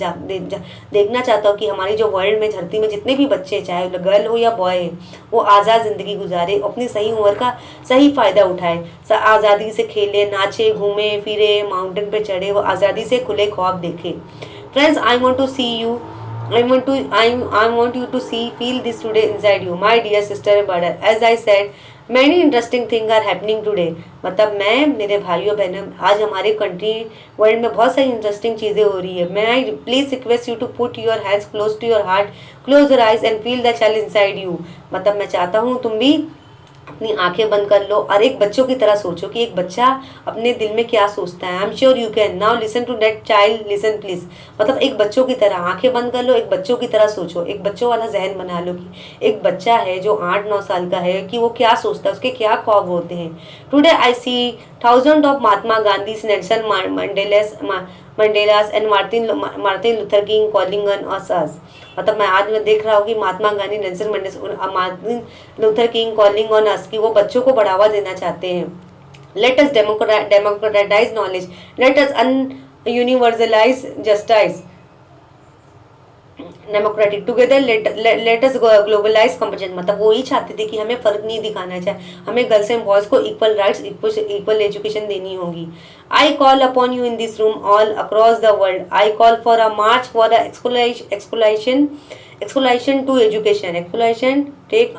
Speaker 1: देखना चाहता हूँ कि हमारी जो world में, धरती में जितने भी बच्चे, चाहे गर्ल हो या बॉय है, वो आज़ाद ज़िंदगी गुजारे, अपनी सही उम्र का सही फ़ायदा उठाए, आज़ादी से खेले, नाचे, घूमे फिरे, माउंटेन पे चढ़े, वो आज़ादी से खुले ख्वाब देखे। Friends, I want you to feel this today inside you, my dear sister and brother. As I said, many interesting things are happening today. मतलब मेरे भाइयों बहनों, आज हमारे कंट्री वर्ल्ड में बहुत सारी इंटरेस्टिंग चीज़ें हो रही है। मैं please request you to put your hands close to your heart, close your eyes and feel the child inside you. मतलब मैं चाहता हूँ तुम भी अपनी आंखें बंद कर लो और एक बच्चों की तरह सोचो कि एक बच्चा अपने दिल में क्या सोचता है। I am sure you can. Now listen to that child, listen please. मतलब एक बच्चों की तरह आंखें बंद कर लो, एक बच्चों की तरह सोचो, एक बच्चों वाला जहन बना लो कि एक बच्चा है जो 8-9 साल का है, कि वो क्या सोचता है, उसके क्या ख्वाब होते हैं। Today I see thousand of Mahatma Gandhi, Nelson Mandelas and Martin Luther King calling on us. मतलब मैं देख रहा हूँ कि Mahatma Gandhi, Nelson Mandela, Martin Luther King calling on us, कि वो बच्चों को बढ़ावा देना चाहते हैं। Let us democratize knowledge, let us universalize justice, democratic together, let us globalize competition. मतलब वो ही चाहते थे कि हमें फर्क नहीं दिखाना चाहिए, हमें गर्ल्स एंड बॉयज को इक्वल राइट्स, इक्वल एजुकेशन देनी होगी। I call upon you in this room all across the world, I call for a march for the exploitation to education, exploitation take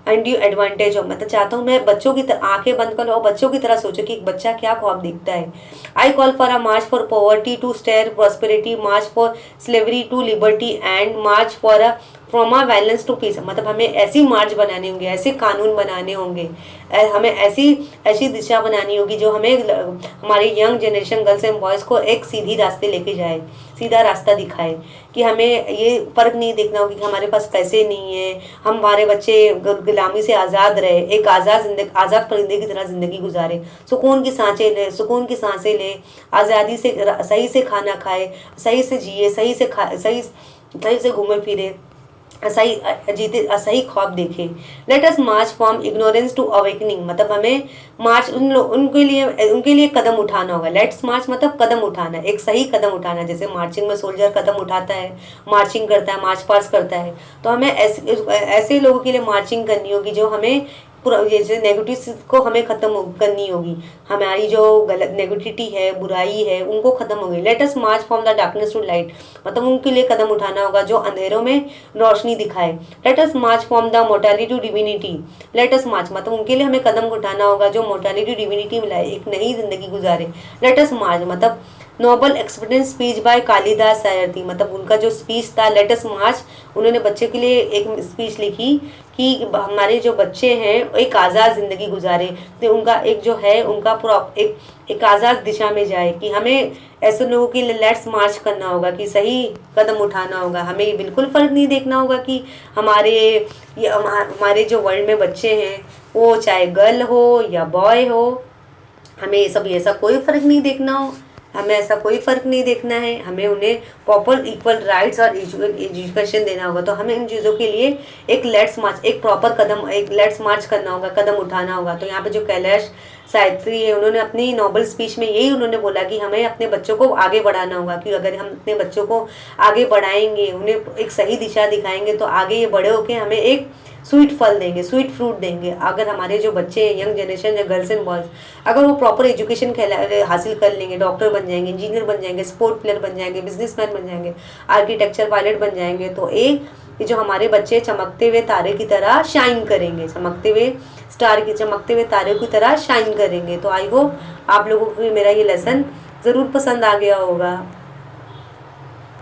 Speaker 1: undue advantage of. मतलब चाहता हूँ मैं बच्चों की आंखें बंद कर लो और बच्चों की तरह सोचो कि एक बच्चा क्या ख्वाब देखता है। I call for a march for poverty to stare prosperity, march for slavery to liberty and march for a from a violence to peace. मतलब हमें ऐसी मार्च बनाने होंगे, ऐसे कानून बनाने होंगे, हमें ऐसी दिशा बनानी होगी जो हमें हमारी young generation girls and boys को एक सीधी रास्ते लेके जाए, सीधा रास्ता दिखाए, कि हमें ये फ़र्क नहीं देखना होगा कि हमारे पास पैसे नहीं है, हमारे बच्चे गुलामी से आज़ाद रहे, एक आज़ाद परिंदे की तरह ज़िंदगी गुजारे, सुकून की सांसें ले, आज़ादी से सही से खाना खाए, सही से जिए, सही से घूमे फिरे, असही ख्वाब देखे। Let us march from ignorance to awakening, मतलब हमें मार्च उनके लिए कदम उठाना होगा। लेट्स मार्च मतलब कदम उठाना, एक सही कदम उठाना। जैसे मार्चिंग में सोल्जर कदम उठाता है, मार्चिंग करता है, मार्च पास करता है, तो हमें ऐसे लोगों के लिए मार्चिंग करनी होगी जो हमें जैसे नेगेटिव को हमें खत्म करनी होगी। हमारी जो गलत नेगेटिविटी है, बुराई है, उनको खत्म होगी। Let us march from the darkness to light, मतलब उनके लिए कदम उठाना होगा जो अंधेरों में रोशनी दिखाए। Let us march from the mortality to divinity, let us march मतलब उनके लिए हमें कदम उठाना होगा जो मोर्टैलिटी डिविनिटी मिलाए, एक नई जिंदगी गुजारे। लेट अस मार्च मतलब Nobel experience speech by Kailash Satyarthi, मतलब उनका जो स्पीच था लेट अस मार्च, उन्होंने बच्चे के लिए एक स्पीच लिखी कि हमारे जो बच्चे हैं एक आज़ाद ज़िंदगी गुजारे, तो उनका एक जो है उनका पूरा एक आज़ाद दिशा में जाए। कि हमें ऐसे लोगों के लिए लेट्स मार्च करना होगा, कि सही कदम उठाना होगा। हमें बिल्कुल फ़र्क नहीं देखना होगा कि हमारे जो वर्ल्ड में बच्चे हैं वो चाहे गर्ल हो या बॉय हो, हमें ऐसा कोई फ़र्क नहीं देखना हो। हमें ऐसा कोई फ़र्क नहीं देखना है, हमें उन्हें प्रॉपर इक्वल राइट्स और एजुकेशन देना होगा। तो हमें इन चीज़ों के लिए एक लेट्स मार्च, एक प्रॉपर कदम, एक लेट्स मार्च करना होगा, कदम उठाना होगा। तो यहाँ पे जो कैलाश सावित्री है, उन्होंने अपनी नोबल स्पीच में यही उन्होंने बोला कि हमें अपने बच्चों को आगे बढ़ाना होगा। कि अगर हम अपने बच्चों को आगे बढ़ाएंगे, उन्हें एक सही दिशा दिखाएंगे, तो आगे ये बड़े होकर हमें एक स्वीट फल देंगे, स्वीट फ्रूट देंगे। अगर हमारे जो बच्चे हैं, यंग जनरेशन है, गर्ल्स एंड बॉयज़, अगर वो प्रॉपर एजुकेशन हासिल कर लेंगे, डॉक्टर बन जाएंगे, इंजीनियर बन जाएंगे, स्पोर्ट प्लेयर बन जाएंगे, बिजनेसमैन बन जाएंगे, आर्किटेक्चर पायलट बन जाएंगे, तो ये जो हमारे बच्चे चमकते हुए तारे की तरह शाइन करेंगे, चमकते हुए तारे की तरह शाइन करेंगे। तो आई होप आप लोगों को मेरा ये लेसन ज़रूर पसंद आ गया होगा।